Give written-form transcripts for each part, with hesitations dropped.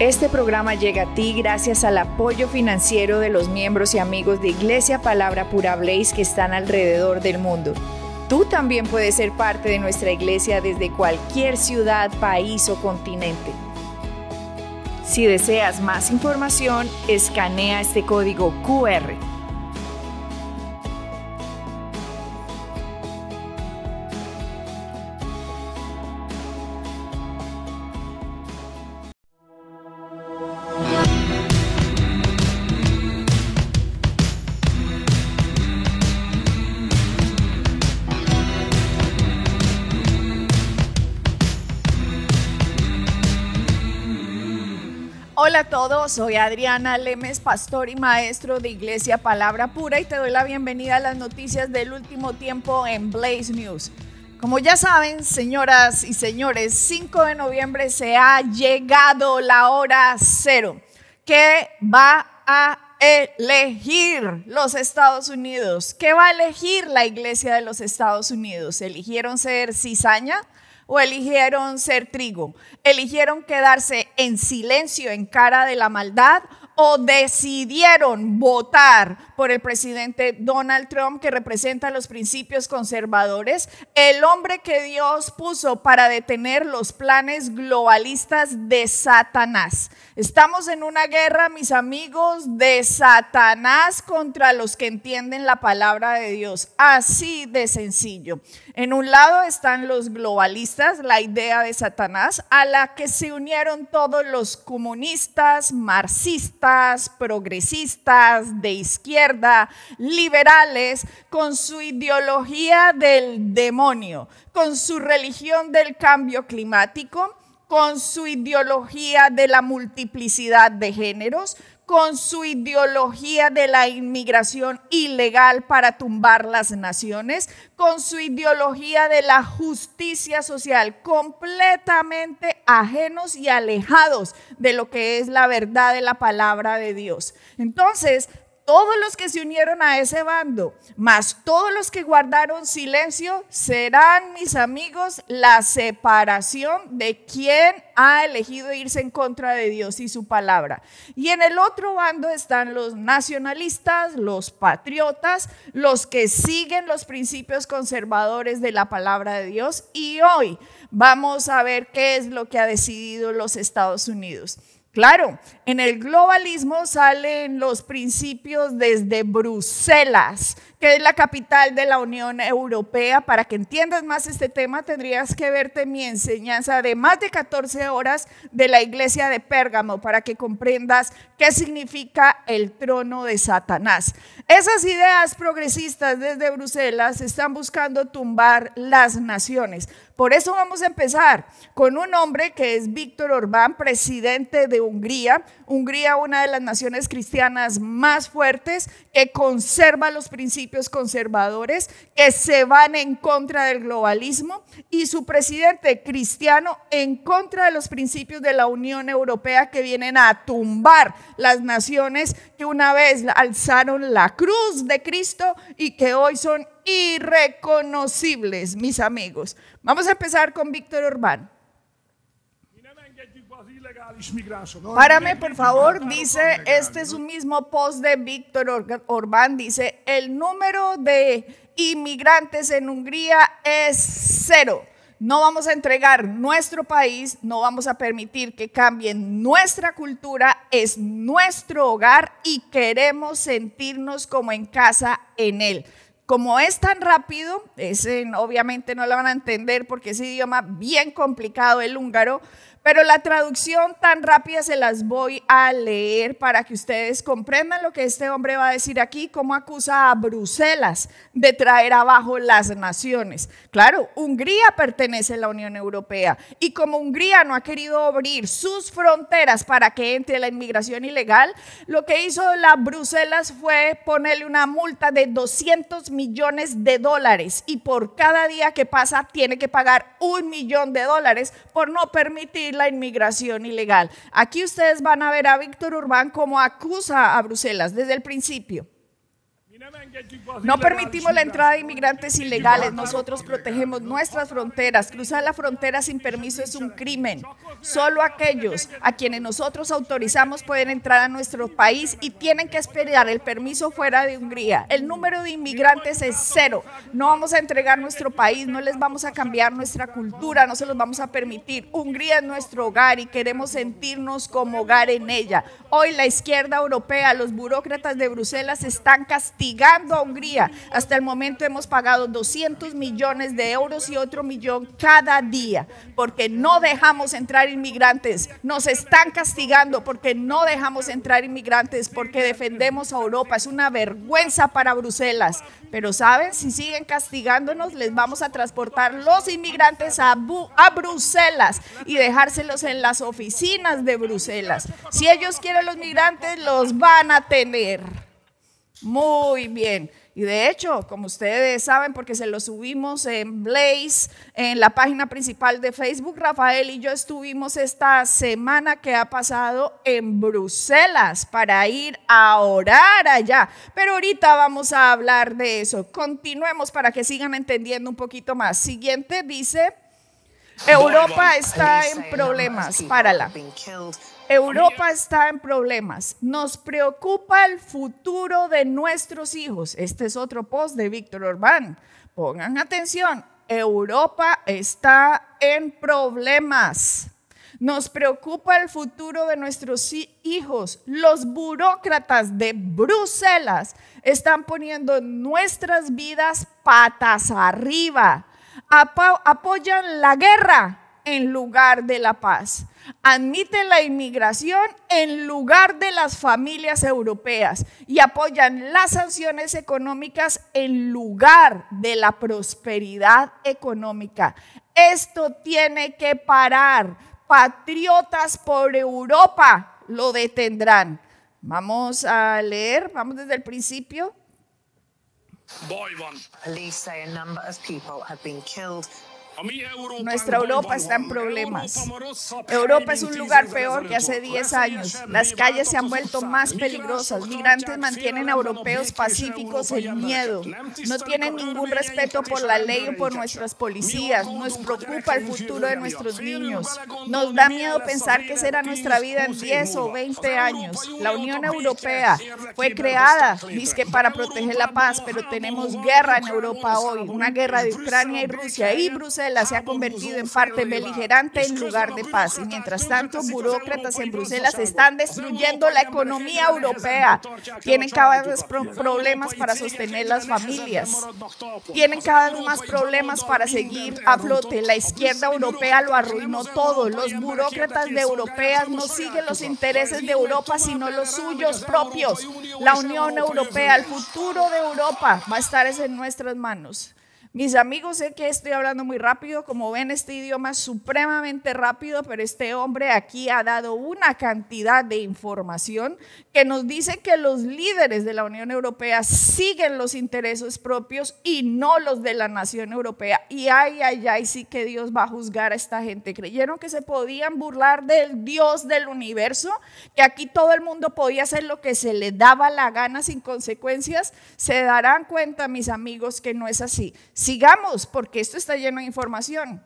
Este programa llega a ti gracias al apoyo financiero de los miembros y amigos de Iglesia Palabra Pura Blaze que están alrededor del mundo. Tú también puedes ser parte de nuestra iglesia desde cualquier ciudad, país o continente. Si deseas más información, escanea este código QR. Hola a todos, soy Adriana Lemes, pastor y maestro de Iglesia Palabra Pura y te doy la bienvenida a las noticias del último tiempo en Blaze News. Como ya saben, señoras y señores, 5 de noviembre se ha llegado la hora cero que va a elegir los Estados Unidos. ¿Qué va a elegir la Iglesia de los Estados Unidos? ¿Eligieron ser cizaña o eligieron ser trigo? ¿Eligieron quedarse en silencio en cara de la maldad o decidieron votar por el presidente Donald Trump, que representa los principios conservadores, el hombre que Dios puso para detener los planes globalistas de Satanás? Estamos en una guerra, mis amigos, de Satanás contra los que entienden la palabra de Dios, así de sencillo. En un lado están los globalistas, la idea de Satanás, a la que se unieron todos los comunistas, marxistas, progresistas, de izquierda, liberales, con su ideología del demonio, con su religión del cambio climático, con su ideología de la multiplicidad de géneros, con su ideología de la inmigración ilegal para tumbar las naciones, con su ideología de la justicia social, completamente ajenos y alejados de lo que es la verdad de la palabra de Dios. Entonces, todos los que se unieron a ese bando, más todos los que guardaron silencio, serán, mis amigos, la separación de quien ha elegido irse en contra de Dios y su palabra. Y en el otro bando están los nacionalistas, los patriotas, los que siguen los principios conservadores de la palabra de Dios. Y hoy vamos a ver qué es lo que ha decidido los Estados Unidos. Claro, en el globalismo salen los principios desde Bruselas, que es la capital de la Unión Europea. Para que entiendas más este tema, tendrías que verte mi enseñanza de más de 14 horas de la iglesia de Pérgamo para que comprendas qué significa el trono de Satanás. Esas ideas progresistas desde Bruselas están buscando tumbar las naciones. Por eso vamos a empezar con un hombre que es Víctor Orbán, presidente de Hungría. Hungría, una de las naciones cristianas más fuertes, que conserva los principios conservadores, que se van en contra del globalismo, y su presidente cristiano en contra de los principios de la Unión Europea, que vienen a tumbar las naciones que una vez alzaron la cruz de Cristo y que hoy son irreconocibles, mis amigos. Vamos a empezar con Víctor Orbán. Párame, por favor, dice, este es un mismo post de Víctor Orbán, dice, el número de inmigrantes en Hungría es 0. No vamos a entregar nuestro país, no vamos a permitir que cambien nuestra cultura, es nuestro hogar y queremos sentirnos como en casa en él. Como es tan rápido, obviamente no lo van a entender porque es un idioma bien complicado el húngaro, pero la traducción tan rápida se las voy a leer para que ustedes comprendan lo que este hombre va a decir aquí, cómo acusa a Bruselas de traer abajo las naciones. Claro, Hungría pertenece a la Unión Europea y como Hungría no ha querido abrir sus fronteras para que entre la inmigración ilegal, lo que hizo la Bruselas fue ponerle una multa de $200 millones y por cada día que pasa tiene que pagar $1 millón por no permitir la inmigración ilegal. Aquí ustedes van a ver a Víctor Orbán cómo acusa a Bruselas desde el principio. No permitimos la entrada de inmigrantes ilegales. Nosotros protegemos nuestras fronteras. Cruzar la frontera sin permiso es un crimen. Solo aquellos a quienes nosotros autorizamos pueden entrar a nuestro país y tienen que esperar el permiso fuera de Hungría. El número de inmigrantes es cero. No vamos a entregar nuestro país, no les vamos a cambiar nuestra cultura, no se los vamos a permitir. Hungría es nuestro hogar y queremos sentirnos como hogar en ella. Hoy la izquierda europea, los burócratas de Bruselas están castigando a Hungría. Hasta el momento hemos pagado 200 millones de euros y otro millón cada día porque no dejamos entrar inmigrantes. Nos están castigando porque no dejamos entrar inmigrantes, porque defendemos a Europa. Es una vergüenza para Bruselas. Pero ¿saben? Si siguen castigándonos, les vamos a transportar los inmigrantes a Bruselas y dejárselos en las oficinas de Bruselas. Si ellos quieren los migrantes, los van a tener. Muy bien. Y de hecho, como ustedes saben, porque se lo subimos en Blaze, en la página principal de Facebook, Rafael y yo estuvimos esta semana que ha pasado en Bruselas para ir a orar allá. Pero ahorita vamos a hablar de eso. Continuemos para que sigan entendiendo un poquito más. Siguiente dice, Europa está en problemas. Párala. Europa está en problemas. Nos preocupa el futuro de nuestros hijos. Este es otro post de Víctor Orbán. Pongan atención. Europa está en problemas. Nos preocupa el futuro de nuestros hijos. Los burócratas de Bruselas están poniendo nuestras vidas patas arriba. Apoyan la guerra en lugar de la paz. Admiten la inmigración en lugar de las familias europeas y apoyan las sanciones económicas en lugar de la prosperidad económica. Esto tiene que parar. Patriotas por Europa lo detendrán. Vamos a leer, vamos desde el principio. Police say a number of people have been killed. Nuestra Europa está en problemas. Europa es un lugar peor que hace 10 años. Las calles se han vuelto más peligrosas. Migrantes mantienen a europeos pacíficos en miedo. No tienen ningún respeto por la ley o por nuestras policías. Nos preocupa el futuro de nuestros niños. Nos da miedo pensar qué será nuestra vida en 10 o 20 años. La Unión Europea fue creada, dizque para proteger la paz, pero tenemos guerra en Europa hoy. Una guerra de Ucrania y Rusia y Bruselas se ha convertido en parte beligerante en lugar de paz. Y mientras tanto, burócratas en Bruselas están destruyendo la economía europea. Tienen cada vez problemas para sostener las familias. Tienen cada vez más problemas para seguir a flote. La izquierda europea lo arruinó todo. Los burócratas de europeas no siguen los intereses de Europa, sino los suyos propios. La Unión Europea, el futuro de Europa va a estar en nuestras manos. Mis amigos, sé que estoy hablando muy rápido, como ven este idioma es supremamente rápido, pero este hombre aquí ha dado una cantidad de información que nos dice que los líderes de la Unión Europea siguen los intereses propios y no los de la nación europea. Y ay, sí que Dios va a juzgar a esta gente. ¿Creyeron que se podían burlar del Dios del universo? Que aquí todo el mundo podía hacer lo que se le daba la gana sin consecuencias. Se darán cuenta, mis amigos, que no es así. Sigamos, porque esto está lleno de información.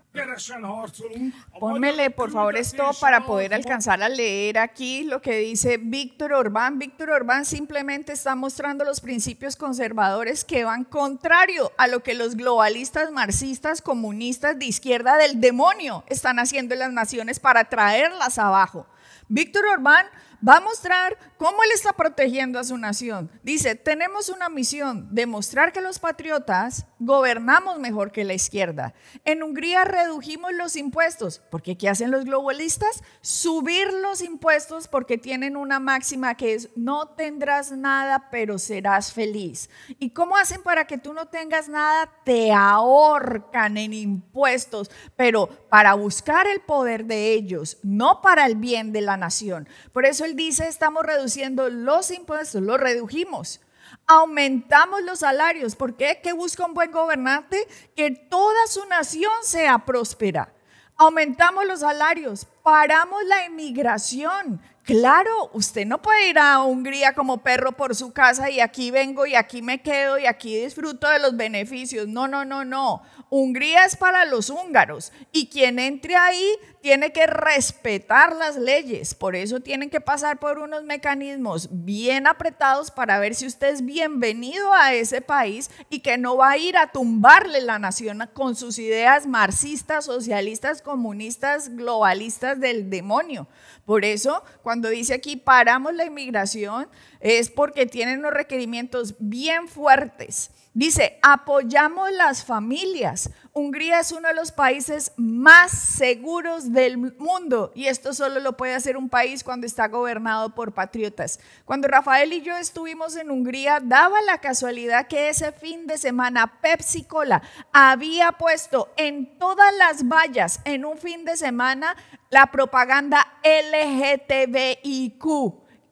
Pónmele, por favor, esto para poder alcanzar a leer aquí lo que dice Víctor Orbán. Víctor Orbán simplemente está mostrando los principios conservadores que van contrario a lo que los globalistas, marxistas, comunistas de izquierda del demonio están haciendo en las naciones para traerlas abajo. Víctor Orbán va a mostrar cómo él está protegiendo a su nación. Dice, tenemos una misión, demostrar que los patriotas gobernamos mejor que la izquierda. En Hungría redujimos los impuestos, porque ¿qué hacen los globalistas? Subir los impuestos porque tienen una máxima que es, no tendrás nada, pero serás feliz. ¿Y cómo hacen para que tú no tengas nada? Te ahorcan en impuestos, pero para buscar el poder de ellos, no para el bien de la nación. Por eso él dice, estamos reduciendo los impuestos, los redujimos. Aumentamos los salarios. ¿Por qué? ¿Qué busca un buen gobernante? Que toda su nación sea próspera. Aumentamos los salarios. paramos la inmigración. Claro, usted no puede ir a Hungría como perro por su casa y aquí vengo y aquí me quedo y aquí disfruto de los beneficios. No, no, no, no. Hungría es para los húngaros y quien entre ahí tiene que respetar las leyes. Por eso tienen que pasar por unos mecanismos bien apretados para ver si usted es bienvenido a ese país y que no va a ir a tumbarle la nación con sus ideas marxistas, socialistas, comunistas, globalistas del demonio. Por eso, cuando dice aquí paramos la inmigración, es porque tienen unos requerimientos bien fuertes. Dice, apoyamos las familias. Hungría es uno de los países más seguros del mundo y esto solo lo puede hacer un país cuando está gobernado por patriotas. Cuando Rafael y yo estuvimos en Hungría, daba la casualidad que ese fin de semana Pepsi Cola había puesto en todas las vallas en un fin de semana la propaganda LGTBIQ.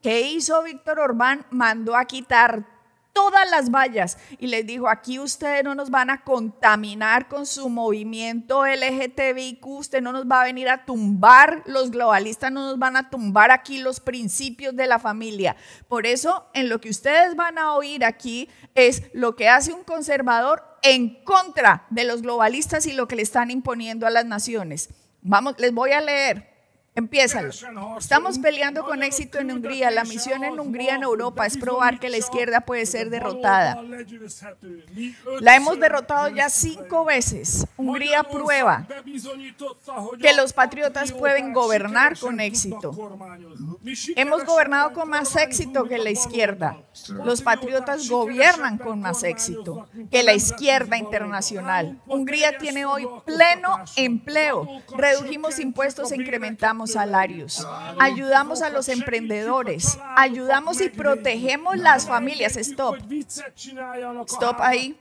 ¿Qué hizo Víctor Orbán? Mandó a quitar todas las vallas y les dijo, aquí ustedes no nos van a contaminar con su movimiento LGTBIQ, usted no nos va a venir a tumbar, los globalistas no nos van a tumbar aquí los principios de la familia. Por eso, en lo que ustedes van a oír aquí es lo que hace un conservador en contra de los globalistas y lo que le están imponiendo a las naciones. Vamos, les voy a leer. Empiézalo. Estamos peleando con éxito en Hungría. La misión en Hungría en Europa es probar que la izquierda puede ser derrotada. La hemos derrotado ya 5 veces. Hungría prueba que los patriotas pueden gobernar con éxito. Hemos gobernado con más éxito que la izquierda. Los patriotas gobiernan con más éxito que la izquierda internacional. Hungría tiene hoy pleno empleo. Redujimos impuestos e incrementamos salarios, ayudamos a los emprendedores, ayudamos y protegemos las familias. Stop ahí.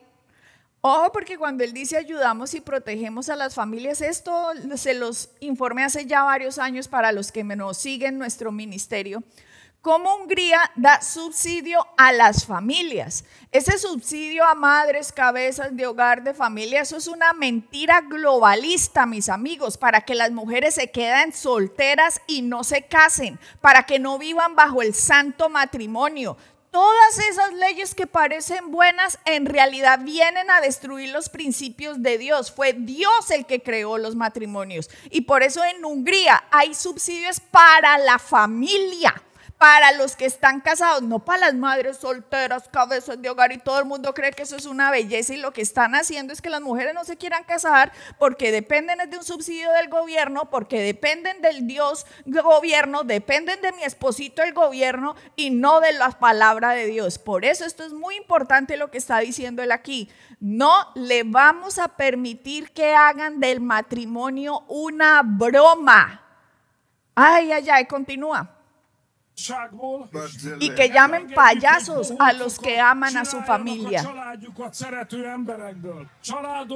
Ojo, porque cuando él dice ayudamos y protegemos a las familias, esto se los informé hace ya varios años para los que nos siguen nuestro ministerio. ¿Cómo Hungría da subsidio a las familias? Ese subsidio a madres, cabezas de hogar, de familia, eso es una mentira globalista, mis amigos, para que las mujeres se queden solteras y no se casen, para que no vivan bajo el santo matrimonio. Todas esas leyes que parecen buenas en realidad vienen a destruir los principios de Dios. Fue Dios el que creó los matrimonios y por eso en Hungría hay subsidios para la familia. Para los que están casados, no para las madres solteras, cabezas de hogar y todo el mundo cree que eso es una belleza y lo que están haciendo es que las mujeres no se quieran casar porque dependen de un subsidio del gobierno, porque dependen del Dios gobierno, dependen de mi esposito el gobierno y no de la palabra de Dios. Por eso esto es muy importante lo que está diciendo él aquí. No le vamos a permitir que hagan del matrimonio una broma. Ay, ay, ay, continúa. Y que llamen payasos a los que aman a su familia.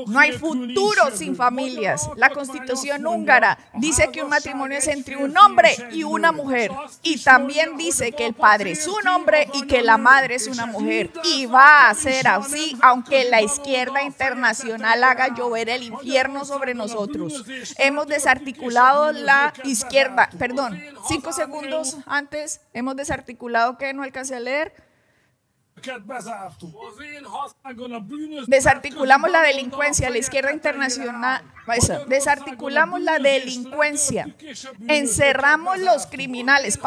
No hay futuro sin familias. La Constitución húngara dice que un matrimonio es entre un hombre y una mujer. Y también dice que el padre es un hombre y que la madre es una mujer. Y va a ser así, aunque la izquierda internacional haga llover el infierno sobre nosotros. Hemos desarticulado la izquierda. Perdón, 5 segundos antes. Hemos desarticulado, ¿qué? No alcancé a leer. Desarticulamos la delincuencia, la izquierda internacional, desarticulamos la delincuencia, encerramos los criminales.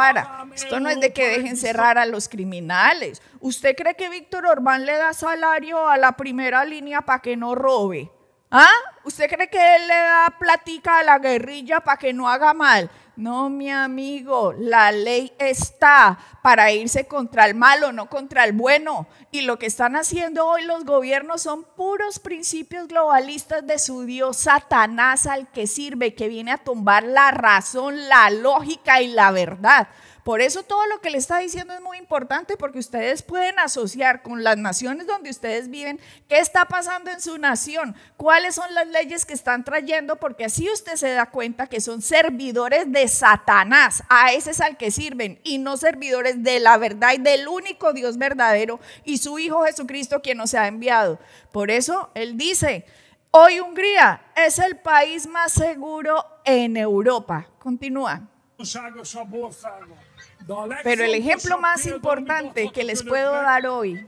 Esto no es de que dejen cerrar a los criminales. ¿Usted cree que Víctor Orbán le da salario a la primera línea para que no robe? ¿Ah? ¿Usted cree que él le da platica a la guerrilla para que no haga mal? No, mi amigo, la ley está para irse contra el malo, no contra el bueno. Y lo que están haciendo hoy los gobiernos son puros principios globalistas de su Dios Satanás al que sirve, que viene a tumbar la razón, la lógica y la verdad. Por eso todo lo que le está diciendo es muy importante, porque ustedes pueden asociar con las naciones donde ustedes viven qué está pasando en su nación, cuáles son las leyes que están trayendo, porque así usted se da cuenta que son servidores de Satanás, a ese es al que sirven, y no servidores de la verdad y del único Dios verdadero y su Hijo Jesucristo quien nos ha enviado. Por eso él dice, hoy Hungría es el país más seguro en Europa. Continúa. Pero el ejemplo más importante que les puedo dar hoy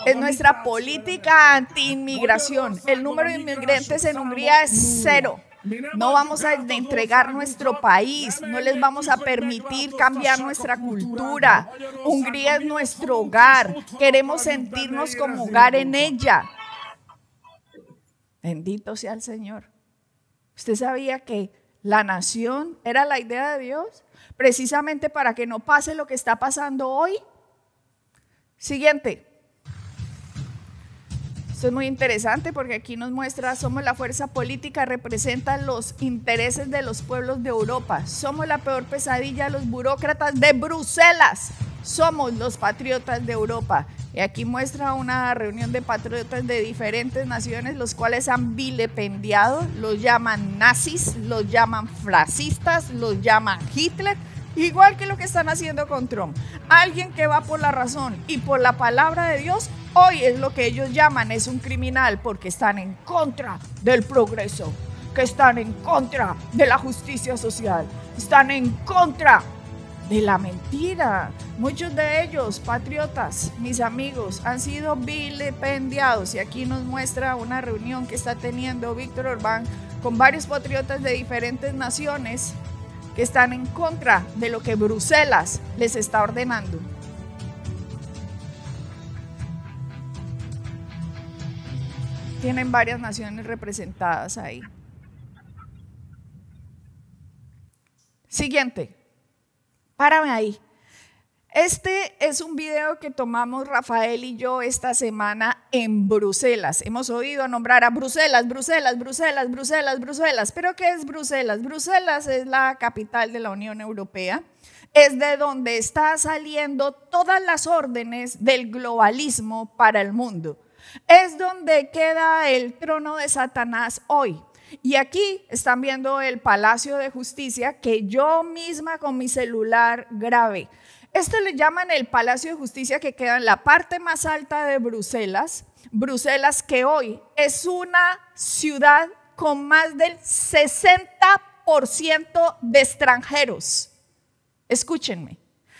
es nuestra política anti-inmigración. El número de inmigrantes en Hungría es 0. No vamos a entregar nuestro país, no les vamos a permitir cambiar nuestra cultura. Hungría es nuestro hogar, queremos sentirnos como hogar en ella. Bendito sea el Señor. ¿Usted sabía que la nación era la idea de Dios? Precisamente para que no pase lo que está pasando hoy. Siguiente. Esto es muy interesante porque aquí nos muestra, somos la fuerza política, representan los intereses de los pueblos de Europa. Somos la peor pesadilla de los burócratas de Bruselas. Somos los patriotas de Europa. Y aquí muestra una reunión de patriotas de diferentes naciones, los cuales han vilipendiado, los llaman nazis, los llaman fascistas, los llaman Hitler. Igual que lo que están haciendo con Trump. Alguien que va por la razón y por la palabra de Dios, hoy es lo que ellos llaman, es un criminal porque están en contra del progreso, que están en contra de la justicia social, están en contra de la mentira. Muchos de ellos, patriotas, mis amigos, han sido vilipendiados. Y aquí nos muestra una reunión que está teniendo Víctor Orbán con varios patriotas de diferentes naciones que están en contra de lo que Bruselas les está ordenando. Tienen varias naciones representadas ahí. Siguiente. Párame ahí. Este es un video que tomamos Rafael y yo esta semana en Bruselas. Hemos oído nombrar a Bruselas, Bruselas, Bruselas, Bruselas, Bruselas. ¿Pero qué es Bruselas? Bruselas es la capital de la Unión Europea. Es de donde está saliendo todas las órdenes del globalismo para el mundo. Es donde queda el trono de Satanás hoy. Y aquí están viendo el Palacio de Justicia que yo misma con mi celular grabé. Esto le llaman el Palacio de Justicia, que queda en la parte más alta de Bruselas. Bruselas, que hoy es una ciudad con más del 60% de extranjeros. Escúchenme,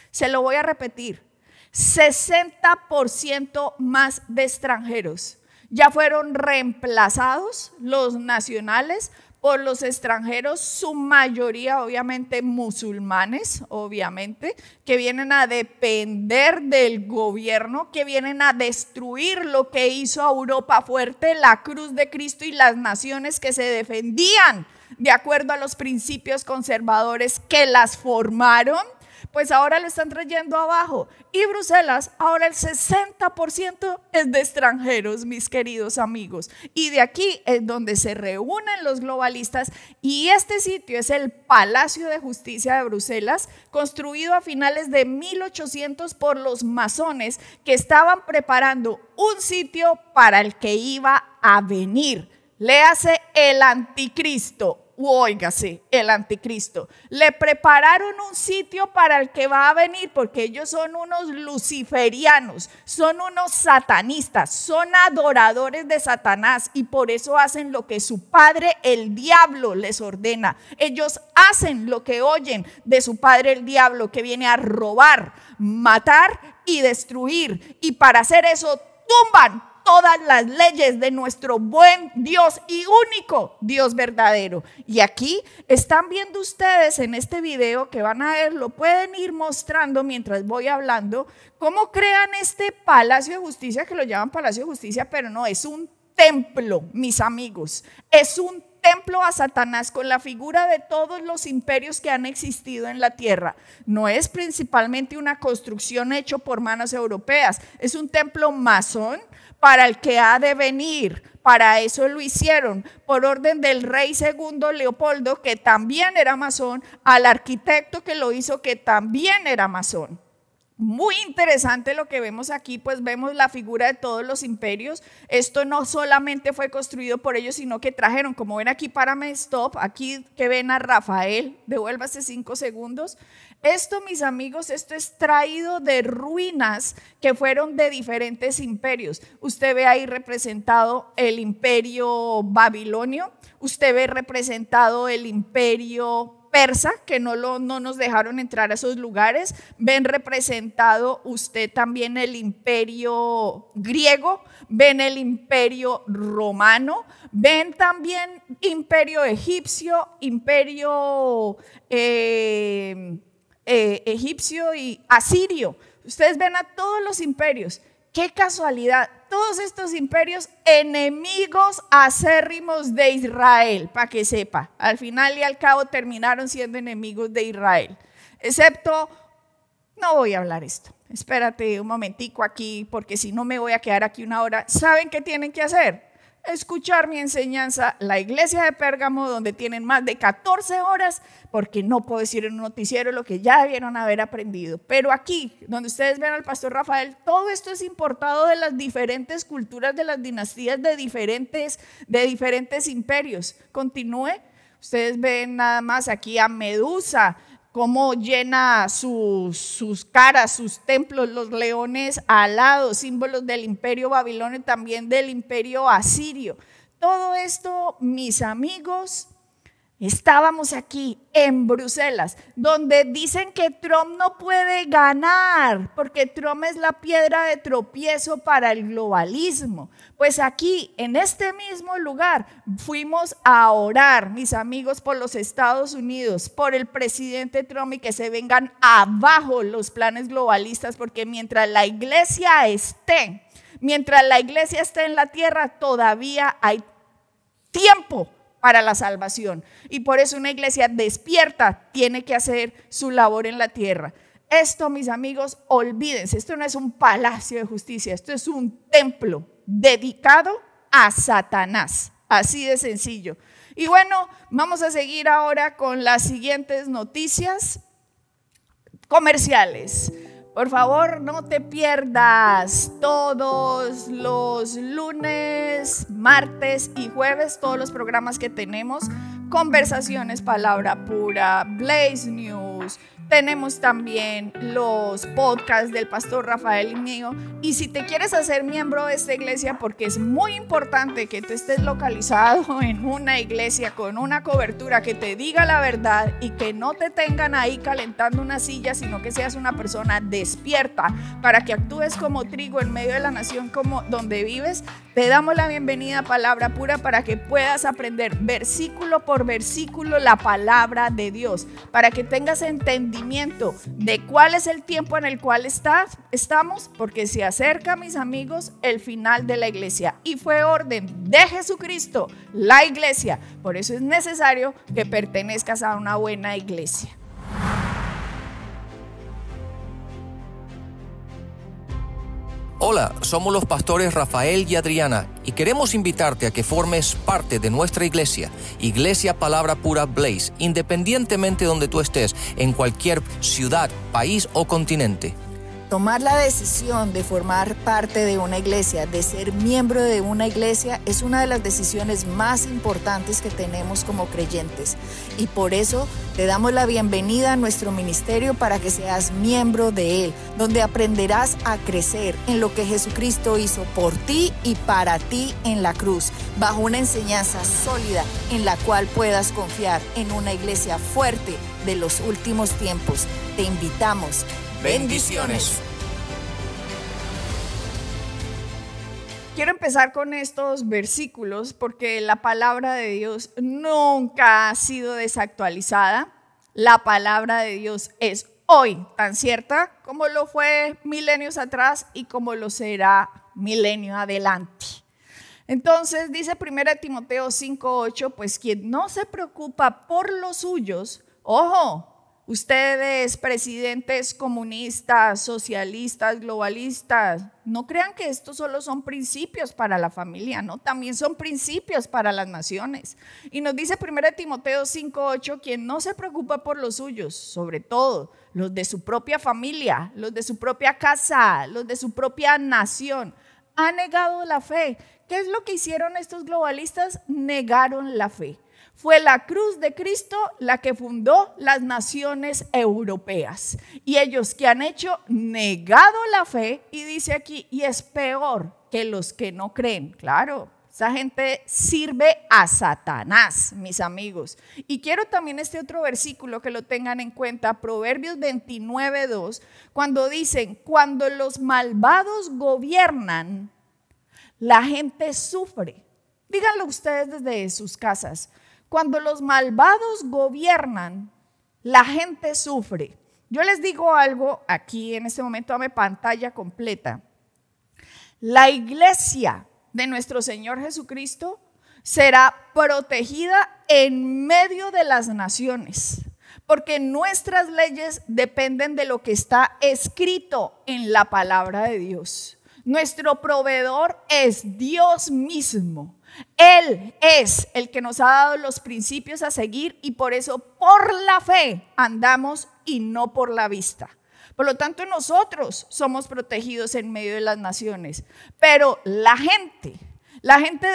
se lo voy a repetir. 60% más de extranjeros. Ya fueron reemplazados los nacionales por los extranjeros, su mayoría obviamente musulmanes, obviamente, que vienen a depender del gobierno, que vienen a destruir lo que hizo a Europa fuerte, la cruz de Cristo y las naciones que se defendían de acuerdo a los principios conservadores que las formaron. Pues ahora lo están trayendo abajo. Y Bruselas, ahora el 60% es de extranjeros, mis queridos amigos. Y de aquí es donde se reúnen los globalistas. Y este sitio es el Palacio de Justicia de Bruselas, construido a finales de 1800 por los masones que estaban preparando un sitio para el que iba a venir. Léase el anticristo. Óigase, el anticristo. Le prepararon un sitio para el que va a venir, porque ellos son unos luciferianos, son unos satanistas, son adoradores de Satanás, y por eso hacen lo que su padre el diablo les ordena. Ellos hacen lo que oyen de su padre el diablo, que viene a robar, matar y destruir, y para hacer eso tumban todas las leyes de nuestro buen Dios y único Dios verdadero. Y aquí están viendo ustedes en este video que van a ver, lo pueden ir mostrando mientras voy hablando, cómo crean este Palacio de Justicia, que lo llaman Palacio de Justicia, pero no, es un templo, mis amigos, es un templo a Satanás con la figura de todos los imperios que han existido en la tierra. No es principalmente una construcción hecha por manos europeas, es un templo masón para el que ha de venir. Para eso lo hicieron, por orden del rey segundo Leopoldo, que también era masón, al arquitecto que lo hizo, que también era masón. Muy interesante lo que vemos aquí, pues vemos la figura de todos los imperios. Esto no solamente fue construido por ellos, sino que trajeron, como ven aquí, párame stop, aquí que ven a Rafael, devuélvase 5 segundos. Esto, mis amigos, esto es traído de ruinas que fueron de diferentes imperios. Usted ve ahí representado el imperio babilonio, usted ve representado el imperio persa, que no nos dejaron entrar a esos lugares. Ven representado usted también el imperio griego, ven el imperio romano, ven también imperio egipcio, imperio egipcio y asirio. Ustedes ven a todos los imperios. Qué casualidad, todos estos imperios enemigos acérrimos de Israel, para que sepa, al final y al cabo terminaron siendo enemigos de Israel, excepto, no voy a hablar esto, espérate un momentico aquí, porque si no me voy a quedar aquí una hora. ¿Saben qué tienen que hacer? Escuchar mi enseñanza, la iglesia de Pérgamo, donde tienen más de 14 horas, porque no puedo decir en un noticiero lo que ya debieron haber aprendido. Pero aquí, donde ustedes ven al pastor Rafael, todo esto es importado de las diferentes culturas, de las dinastías de diferentes imperios. Continúe, ustedes ven nada más aquí a Medusa, cómo llena sus caras, sus templos, los leones alados, símbolos del imperio babilonio y también del imperio asirio. Todo esto, mis amigos, estábamos aquí en Bruselas, donde dicen que Trump no puede ganar, porque Trump es la piedra de tropiezo para el globalismo. Pues aquí, en este mismo lugar, fuimos a orar, mis amigos, por los Estados Unidos, por el presidente Trump, y que se vengan abajo los planes globalistas, porque mientras la iglesia esté en la tierra, todavía hay tiempo para la salvación, y por eso una iglesia despierta tiene que hacer su labor en la tierra. Esto, mis amigos, olvídense, esto no es un palacio de justicia, esto es un templo dedicado a Satanás, así de sencillo. Y bueno, vamos a seguir ahora con las siguientes noticias comerciales. Por favor, no te pierdas todos los lunes, martes y jueves todos los programas que tenemos. Conversaciones, Palabra Pura, Blaze News. Tenemos también los podcasts del pastor Rafael y mío. Y si te quieres hacer miembro de esta iglesia, porque es muy importante que tú estés localizado en una iglesia con una cobertura que te diga la verdad y que no te tengan ahí calentando una silla, sino que seas una persona despierta para que actúes como trigo en medio de la nación como donde vives, te damos la bienvenida a Palabra Pura para que puedas aprender versículo por versículo la palabra de Dios, para que tengas entendimiento de cuál es el tiempo en el cual estamos, porque se acerca, mis amigos, el final de la iglesia y fue orden de Jesucristo la iglesia. Por eso es necesario que pertenezcas a una buena iglesia. Hola, somos los pastores Rafael y Adriana y queremos invitarte a que formes parte de nuestra iglesia, Iglesia Palabra Pura Blaze, independientemente de donde tú estés, en cualquier ciudad, país o continente. Tomar la decisión de formar parte de una iglesia, de ser miembro de una iglesia, es una de las decisiones más importantes que tenemos como creyentes. Y por eso te damos la bienvenida a nuestro ministerio para que seas miembro de él, donde aprenderás a crecer en lo que Jesucristo hizo por ti y para ti en la cruz, bajo una enseñanza sólida en la cual puedas confiar en una iglesia fuerte de los últimos tiempos. Te invitamos. Bendiciones. Quiero empezar con estos versículos porque la palabra de Dios nunca ha sido desactualizada. La palabra de Dios es hoy tan cierta como lo fue milenios atrás y como lo será milenio adelante. Entonces dice 1 Timoteo 5:8, pues quien no se preocupa por los suyos, ojo, Ustedes, presidentes comunistas, socialistas, globalistas, no crean que estos solo son principios para la familia, no, también son principios para las naciones. Y nos dice 1 Timoteo 5:8, quien no se preocupa por los suyos, sobre todo los de su propia familia, los de su propia casa, los de su propia nación, ha negado la fe. ¿Qué es lo que hicieron estos globalistas? Negaron la fe. Fue la cruz de Cristo la que fundó las naciones europeas. Y ellos que han hecho, negado la fe, y dice aquí, y es peor que los que no creen. Claro, esa gente sirve a Satanás, mis amigos. Y quiero también este otro versículo que lo tengan en cuenta, Proverbios 29:2, cuando dicen, cuando los malvados gobiernan, la gente sufre. Díganlo ustedes desde sus casas. Cuando los malvados gobiernan, la gente sufre. Yo les digo algo aquí en este momento, dame pantalla completa. La iglesia de nuestro Señor Jesucristo será protegida en medio de las naciones, porque nuestras leyes dependen de lo que está escrito en la palabra de Dios. Nuestro proveedor es Dios mismo. Él es el que nos ha dado los principios a seguir y por eso por la fe andamos y no por la vista. Por lo tanto, nosotros somos protegidos en medio de las naciones, pero la gente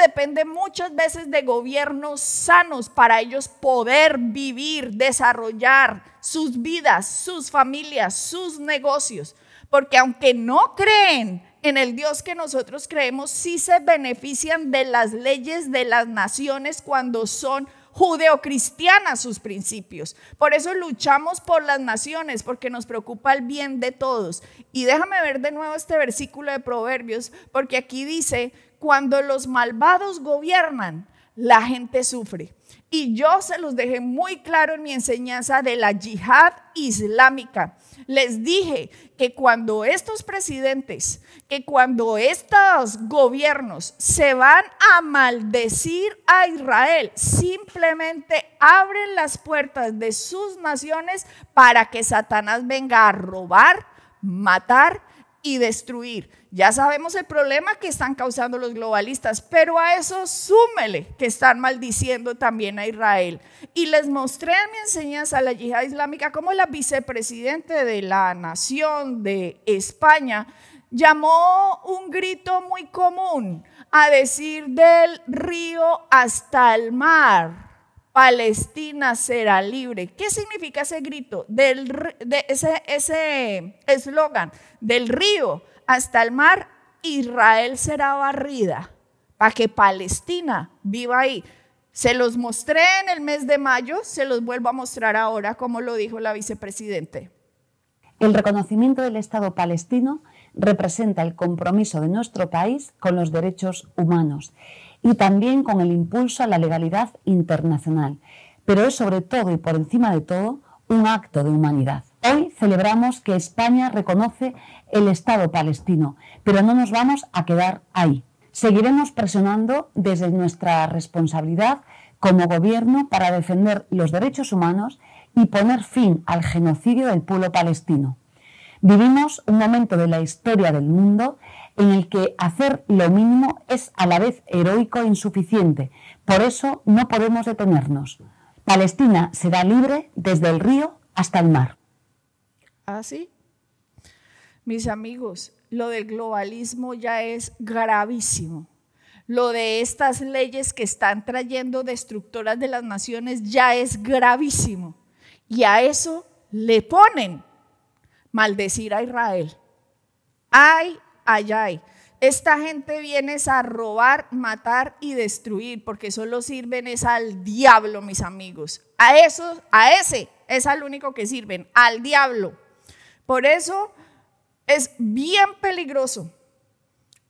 depende muchas veces de gobiernos sanos para ellos poder vivir, desarrollar sus vidas, sus familias, sus negocios, porque aunque no creen en el Dios que nosotros creemos, sí se benefician de las leyes de las naciones cuando son judeocristianas sus principios. Por eso luchamos por las naciones, porque nos preocupa el bien de todos. Y déjame ver de nuevo este versículo de Proverbios, porque aquí dice, cuando los malvados gobiernan, la gente sufre. Y yo se los dejé muy claro en mi enseñanza de la yihad islámica. Les dije que cuando estos presidentes, que cuando estos gobiernos se van a maldecir a Israel, simplemente abren las puertas de sus naciones para que Satanás venga a robar, matar y destruir. Ya sabemos el problema que están causando los globalistas, pero a eso súmele que están maldiciendo también a Israel. Y les mostré en mi enseñanza la yihad islámica cómo la vicepresidente de la nación de España llamó un grito muy común a decir del río hasta el mar, Palestina será libre. ¿Qué significa ese grito? Ese eslogan, del río hasta el mar, Israel será barrida, para que Palestina viva ahí. Se los mostré en el mes de mayo, se los vuelvo a mostrar ahora, como lo dijo la vicepresidente. El reconocimiento del Estado palestino representa el compromiso de nuestro país con los derechos humanos y también con el impulso a la legalidad internacional, pero es sobre todo y por encima de todo un acto de humanidad. Hoy celebramos que España reconoce el Estado palestino, pero no nos vamos a quedar ahí. Seguiremos presionando desde nuestra responsabilidad como gobierno para defender los derechos humanos y poner fin al genocidio del pueblo palestino. Vivimos un momento de la historia del mundo en el que hacer lo mínimo es a la vez heroico e insuficiente. Por eso no podemos detenernos. Palestina será libre desde el río hasta el mar. ¿Así? Mis amigos, lo del globalismo ya es gravísimo. Lo de estas leyes que están trayendo destructoras de las naciones ya es gravísimo. Y a eso le ponen maldecir a Israel. Ay, ay, ay. Esta gente viene a robar, matar y destruir, porque solo sirven es al diablo, mis amigos. A ese es al único que sirven, al diablo. Por eso es bien peligroso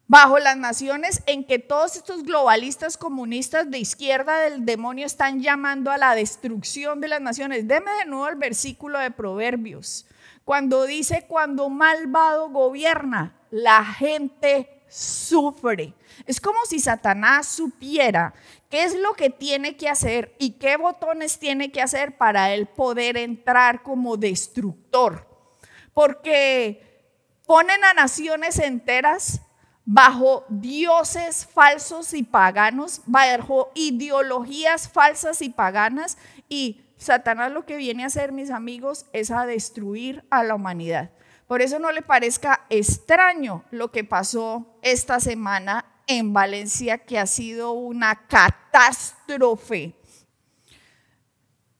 bajo las naciones en que todos estos globalistas comunistas de izquierda del demonio están llamando a la destrucción de las naciones. Deme de nuevo el versículo de Proverbios, cuando dice, cuando un malvado gobierna, la gente sufre. Es como si Satanás supiera qué es lo que tiene que hacer y qué botones tiene que hacer para él poder entrar como destructor. Porque ponen a naciones enteras bajo dioses falsos y paganos, bajo ideologías falsas y paganas, y Satanás lo que viene a hacer, mis amigos, es a destruir a la humanidad. Por eso no le parezca extraño lo que pasó esta semana en Valencia, que ha sido una catástrofe.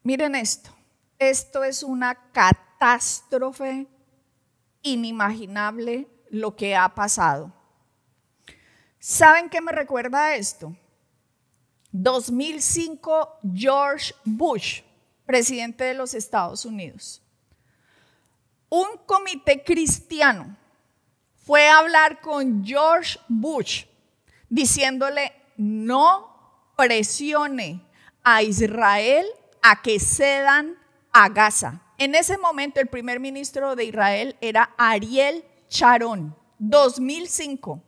Miren esto es una catástrofe inimaginable lo que ha pasado. ¿Saben qué me recuerda a esto? 2005, George Bush, presidente de los Estados Unidos. Un comité cristiano fue a hablar con George Bush diciéndole: no presione a Israel a que cedan a Gaza. En ese momento el primer ministro de Israel era Ariel Sharon, 2005.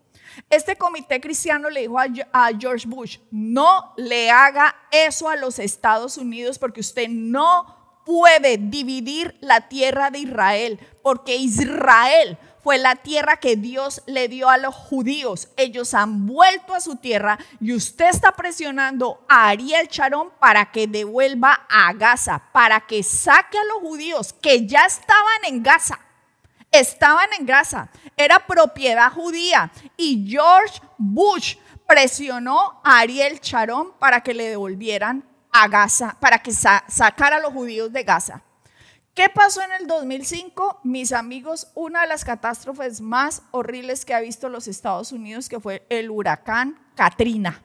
Este comité cristiano le dijo a George Bush: no le haga eso a los Estados Unidos, porque usted no puede dividir la tierra de Israel, porque Israel fue la tierra que Dios le dio a los judíos. Ellos han vuelto a su tierra y usted está presionando a Ariel Sharon para que devuelva a Gaza, para que saque a los judíos que ya estaban en Gaza. Estaban en Gaza, era propiedad judía, y George Bush presionó a Ariel Sharon para que le devolvieran a Gaza, para que sacara a los judíos de Gaza. ¿Qué pasó en el 2005? Mis amigos, una de las catástrofes más horribles que ha visto los Estados Unidos, que fue el huracán Katrina.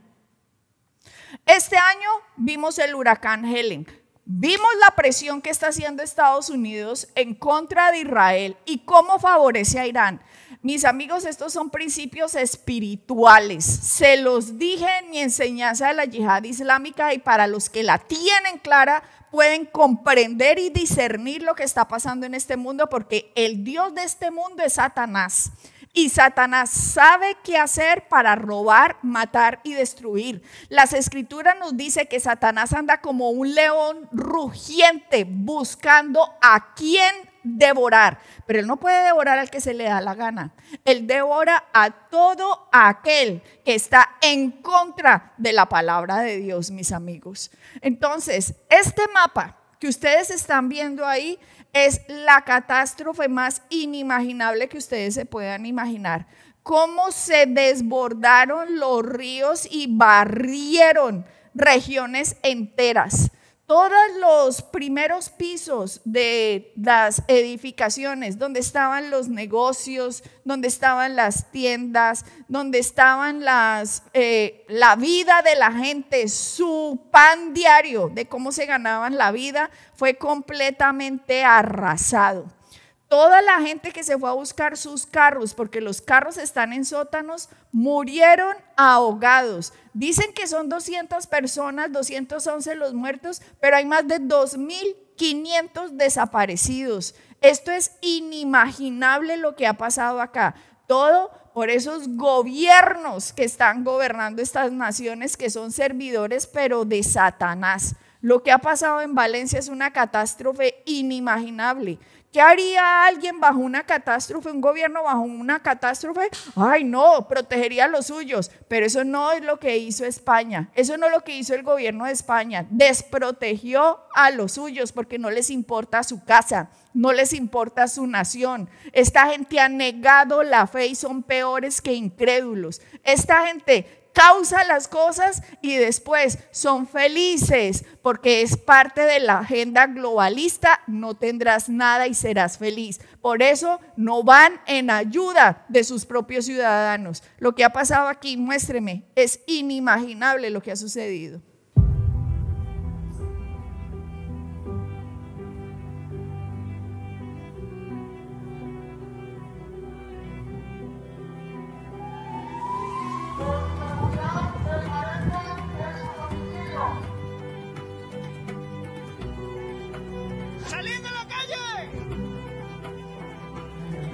Este año vimos el huracán Helen. Vimos la presión que está haciendo Estados Unidos en contra de Israel y cómo favorece a Irán. Mis amigos, estos son principios espirituales. Se los dije en mi enseñanza de la yihad islámica, y para los que la tienen clara pueden comprender y discernir lo que está pasando en este mundo, porque el Dios de este mundo es Satanás. Y Satanás sabe qué hacer para robar, matar y destruir. Las escrituras nos dicen que Satanás anda como un león rugiente buscando a quién devorar. Pero él no puede devorar al que se le da la gana. Él devora a todo aquel que está en contra de la palabra de Dios, mis amigos. Entonces, este mapa que ustedes están viendo ahí es la catástrofe más inimaginable que ustedes se puedan imaginar. Cómo se desbordaron los ríos y barrieron regiones enteras. Todos los primeros pisos de las edificaciones, donde estaban los negocios, donde estaban las tiendas, donde estaban la vida de la gente, su pan diario de cómo se ganaban la vida, fue completamente arrasado. Toda la gente que se fue a buscar sus carros, porque los carros están en sótanos, murieron ahogados. Dicen que son 200 personas, 211 los muertos, pero hay más de 2.500 desaparecidos. Esto es inimaginable lo que ha pasado acá. Todo por esos gobiernos que están gobernando estas naciones, que son servidores pero de Satanás. Lo que ha pasado en Valencia es una catástrofe inimaginable. ¿Qué haría alguien bajo una catástrofe, un gobierno bajo una catástrofe? Ay, no, protegería a los suyos. Pero eso no es lo que hizo España. Eso no es lo que hizo el gobierno de España. Desprotegió a los suyos porque no les importa su casa, no les importa su nación. Esta gente ha negado la fe y son peores que incrédulos. Esta gente causa las cosas y después son felices porque es parte de la agenda globalista. No tendrás nada y serás feliz. Por eso no van en ayuda de sus propios ciudadanos. Lo que ha pasado aquí, muéstreme, es inimaginable lo que ha sucedido.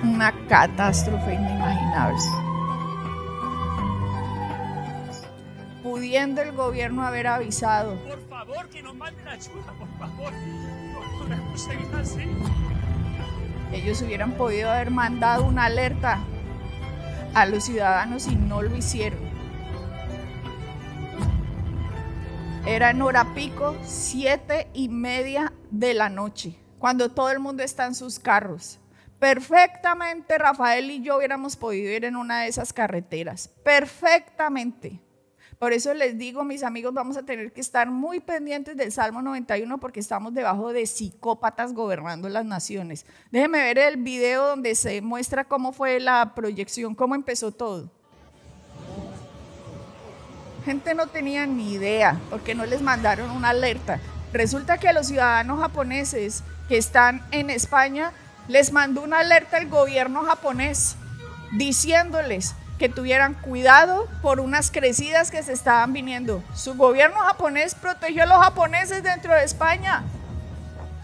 Una catástrofe inimaginable. pudiendo el gobierno haber avisado. Por favor, que nos manden ayuda, por favor. No podemos seguir así. Ellos hubieran podido haber mandado una alerta a los ciudadanos y no lo hicieron. Era en hora pico, 7:30 de la noche, cuando todo el mundo está en sus carros. Perfectamente Rafael y yo hubiéramos podido ir en una de esas carreteras, perfectamente. Por eso les digo, mis amigos, vamos a tener que estar muy pendientes del Salmo 91 porque estamos debajo de psicópatas gobernando las naciones. Déjenme ver el video donde se muestra cómo fue la proyección, cómo empezó todo. Gente no tenía ni idea porque no les mandaron una alerta. Resulta que a los ciudadanos japoneses que están en España les mandó una alerta el gobierno japonés diciéndoles que tuvieran cuidado por unas crecidas que se estaban viniendo. Su gobierno japonés protegió a los japoneses dentro de España,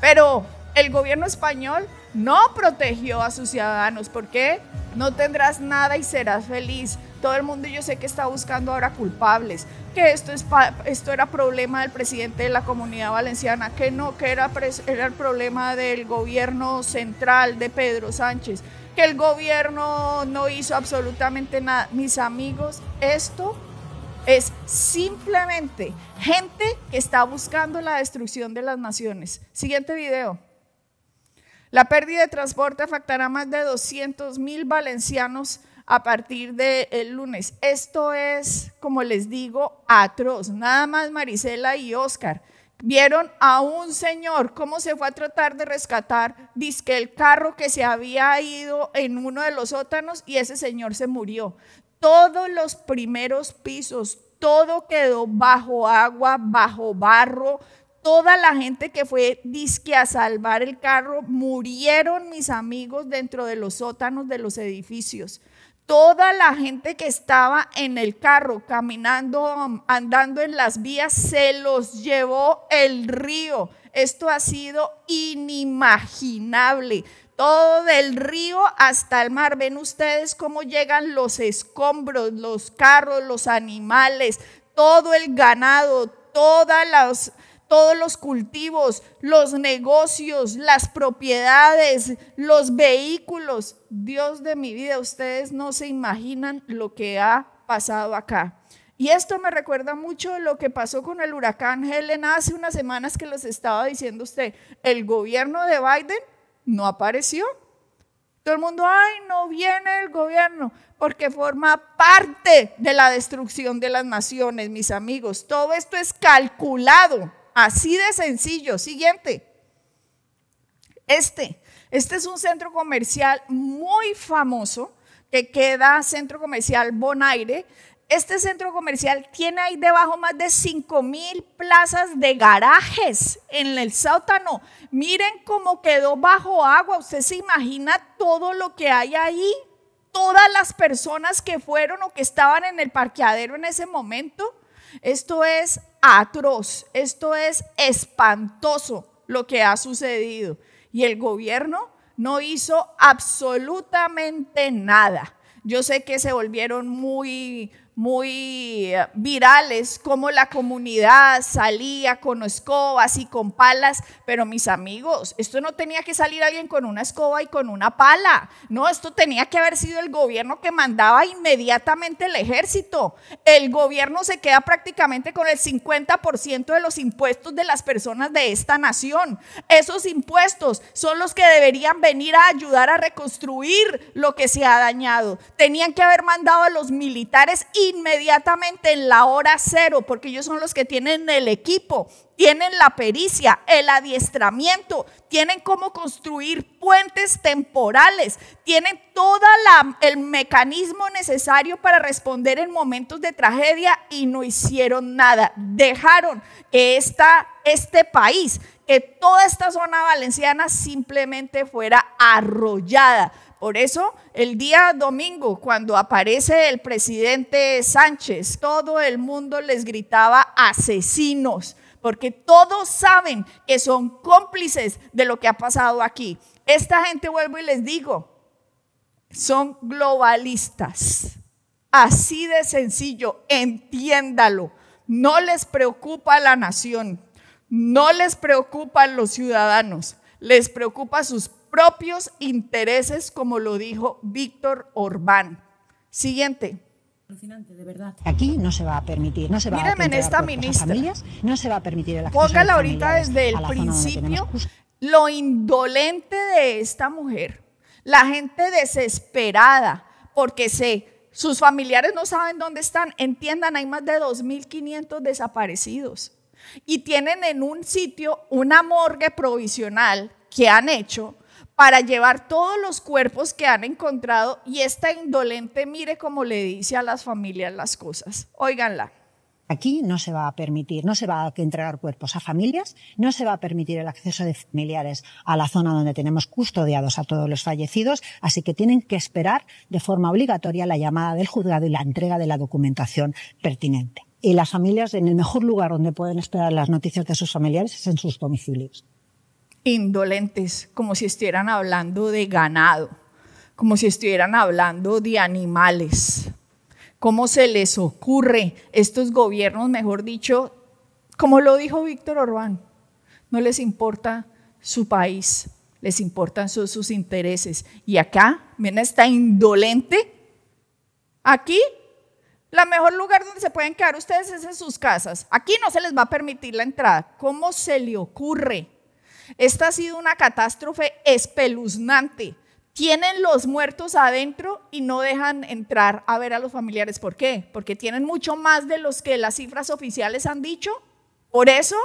pero el gobierno español no protegió a sus ciudadanos. ¿Por qué? No tendrás nada y serás feliz. Todo el mundo yo sé que está buscando ahora culpables, que esto era problema del presidente de la Comunidad Valenciana, que no, que era el problema del gobierno central de Pedro Sánchez, que el gobierno no hizo absolutamente nada. Mis amigos, esto es simplemente gente que está buscando la destrucción de las naciones. Siguiente video. La pérdida de transporte afectará a más de 200.000 valencianos a partir del lunes. Esto es, como les digo, atroz. Nada más Marisela y Oscar vieron a un señor cómo se fue a tratar de rescatar dizque el carro que se había ido en uno de los sótanos y ese señor se murió. Todos los primeros pisos, todo quedó bajo agua, bajo barro. Toda la gente que fue dizque a salvar el carro murieron, mis amigos, dentro de los sótanos de los edificios. Toda la gente que estaba en el carro, caminando, andando en las vías, se los llevó el río. Esto ha sido inimaginable. Todo del río hasta el mar. Ven ustedes cómo llegan los escombros, los carros, los animales, todo el ganado, todos los cultivos, los negocios, las propiedades, los vehículos. Dios de mi vida, ustedes no se imaginan lo que ha pasado acá. Y esto me recuerda mucho lo que pasó con el huracán Helen hace unas semanas que les estaba diciendo usted. El gobierno de Biden no apareció. Todo el mundo, ay, no viene el gobierno, porque forma parte de la destrucción de las naciones, mis amigos. Todo esto es calculado. Así de sencillo. Siguiente. Este es un centro comercial muy famoso que queda Centro Comercial Bonaire. Este centro comercial tiene ahí debajo más de 5.000 plazas de garajes en el sótano. Miren cómo quedó bajo agua. ¿Usted se imagina todo lo que hay ahí? Todas las personas que fueron o que estaban en el parqueadero en ese momento. Esto es atroz, esto es espantoso lo que ha sucedido. Y el gobierno no hizo absolutamente nada. Yo sé que se volvieron muy virales, como la comunidad salía con escobas y con palas, pero mis amigos, esto no tenía que salir alguien con una escoba y con una pala, no, esto tenía que haber sido el gobierno que mandaba inmediatamente el ejército. El gobierno se queda prácticamente con el 50% de los impuestos de las personas de esta nación. Esos impuestos son los que deberían venir a ayudar a reconstruir lo que se ha dañado. Tenían que haber mandado a los militares inmediatamente en la hora cero, porque ellos son los que tienen el equipo, tienen la pericia, el adiestramiento, tienen cómo construir puentes temporales, tienen todo el mecanismo necesario para responder en momentos de tragedia y no hicieron nada. Dejaron que este país, que toda esta zona valenciana simplemente fuera arrollada. Por eso, el día domingo, cuando aparece el presidente Sánchez, todo el mundo les gritaba asesinos, porque todos saben que son cómplices de lo que ha pasado aquí. Esta gente, vuelvo y les digo, son globalistas. Así de sencillo, entiéndalo. no les preocupa la nación, no les preocupan los ciudadanos, les preocupa sus propios intereses, como lo dijo Víctor Orbán. Siguiente. De verdad. Aquí no se va a permitir, no se va a Mírenme en esta ministra. Familias, no se va a permitir el acceso Póngala de ahorita familiares desde el a la zona donde principio tenemos lo indolente de esta mujer, la gente desesperada porque sus familiares no saben dónde están. Entiendan, hay más de 2.500 desaparecidos y tienen en un sitio una morgue provisional que han hecho para llevar todos los cuerpos que han encontrado, y esta indolente mire cómo le dice a las familias las cosas. Óiganla. Aquí no se va a permitir, no se va a entregar cuerpos a familias, no se va a permitir el acceso de familiares a la zona donde tenemos custodiados a todos los fallecidos, así que tienen que esperar de forma obligatoria la llamada del juzgado y la entrega de la documentación pertinente. Y las familias, en el mejor lugar donde pueden esperar las noticias de sus familiares es en sus domicilios. Indolentes, como si estuvieran hablando de ganado, como si estuvieran hablando de animales. ¿Cómo se les ocurre estos gobiernos, mejor dicho, como lo dijo Víctor Orbán? No les importa su país, les importan sus intereses. Y acá, ven, está indolente. Aquí, el mejor lugar donde se pueden quedar ustedes es en sus casas. Aquí no se les va a permitir la entrada. ¿Cómo se le ocurre? Esta ha sido una catástrofe espeluznante. Tienen los muertos adentro y no dejan entrar a ver a los familiares. ¿Por qué? Porque tienen mucho más de los que las cifras oficiales han dicho. Por eso,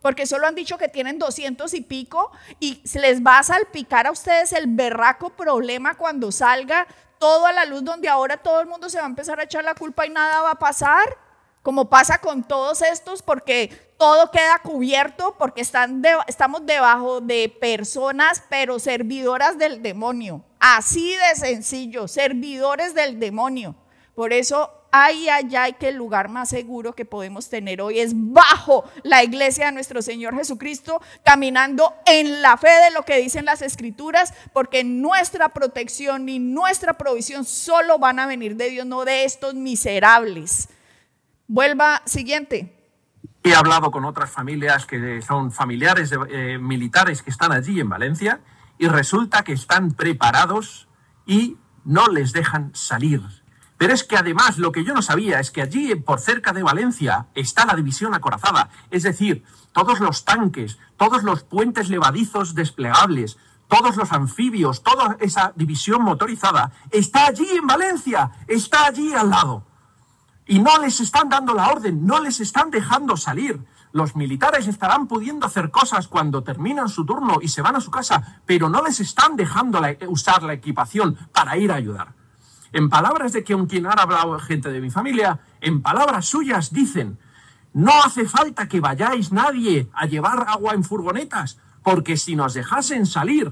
porque solo han dicho que tienen 200 y pico, y se les va a salpicar a ustedes el berraco problema cuando salga todo a la luz, donde ahora todo el mundo se va a empezar a echar la culpa y nada va a pasar, como pasa con todos estos, porque todo queda cubierto, porque estamos debajo de personas, pero servidoras del demonio. Así de sencillo, servidores del demonio. Por eso, ay, que el lugar más seguro que podemos tener hoy es bajo la iglesia de nuestro Señor Jesucristo, caminando en la fe de lo que dicen las Escrituras, porque nuestra protección y nuestra provisión solo van a venir de Dios, no de estos miserables. Vuelva, siguiente. He hablado con otras familias que son familiares de militares que están allí en Valencia, y resulta que están preparados y no les dejan salir. Pero es que además lo que yo no sabía es que allí, por cerca de Valencia, está la división acorazada. Es decir, todos los tanques, todos los puentes levadizos desplegables, todos los anfibios, toda esa división motorizada está allí en Valencia, está allí al lado. Y no les están dando la orden, no les están dejando salir. Los militares estarán pudiendo hacer cosas cuando terminan su turno y se van a su casa, pero no les están dejando usar la equipación para ir a ayudar. En palabras de quien ha hablado gente de mi familia, en palabras suyas dicen: no hace falta que vayáis nadie a llevar agua en furgonetas, porque si nos dejasen salir,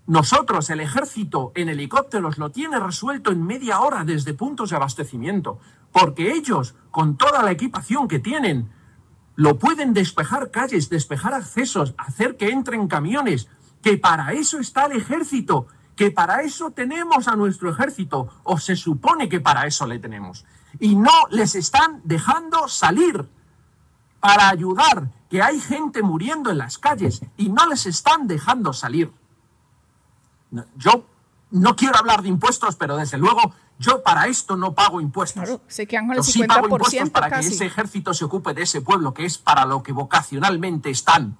nosotros, el ejército, en helicópteros lo tiene resuelto en media hora desde puntos de abastecimiento, porque ellos, con toda la equipación que tienen, lo pueden despejar calles, despejar accesos, hacer que entren camiones, que para eso está el ejército, que para eso tenemos a nuestro ejército, o se supone que para eso le tenemos. Y no les están dejando salir para ayudar, que hay gente muriendo en las calles y no les están dejando salir. Yo no quiero hablar de impuestos, pero desde luego yo para esto no pago impuestos. Claro, se quedan con el 50%. Yo sí pago impuestos para casi. que ese ejército se ocupe de ese pueblo, que es para lo que vocacionalmente están: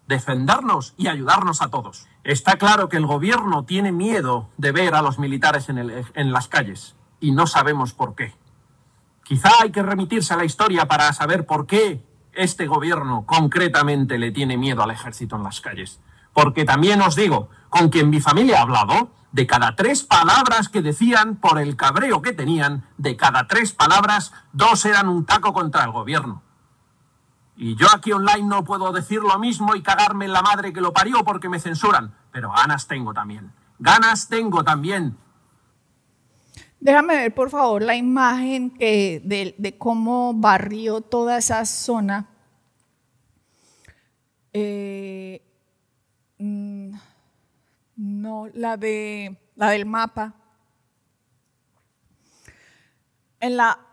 defendernos y ayudarnos a todos. Está claro que el gobierno tiene miedo de ver a los militares en las calles, y no sabemos por qué. Quizá hay que remitirse a la historia para saber por qué este gobierno concretamente le tiene miedo al ejército en las calles. Porque también os digo, con quien mi familia ha hablado, de cada 3 palabras que decían por el cabreo que tenían, de cada 3 palabras, 2 eran un taco contra el gobierno. Y yo aquí online no puedo decir lo mismo y cagarme en la madre que lo parió porque me censuran, pero ganas tengo también. Ganas tengo también. Déjame ver, por favor, la imagen de cómo barrió toda esa zona. No, la del mapa.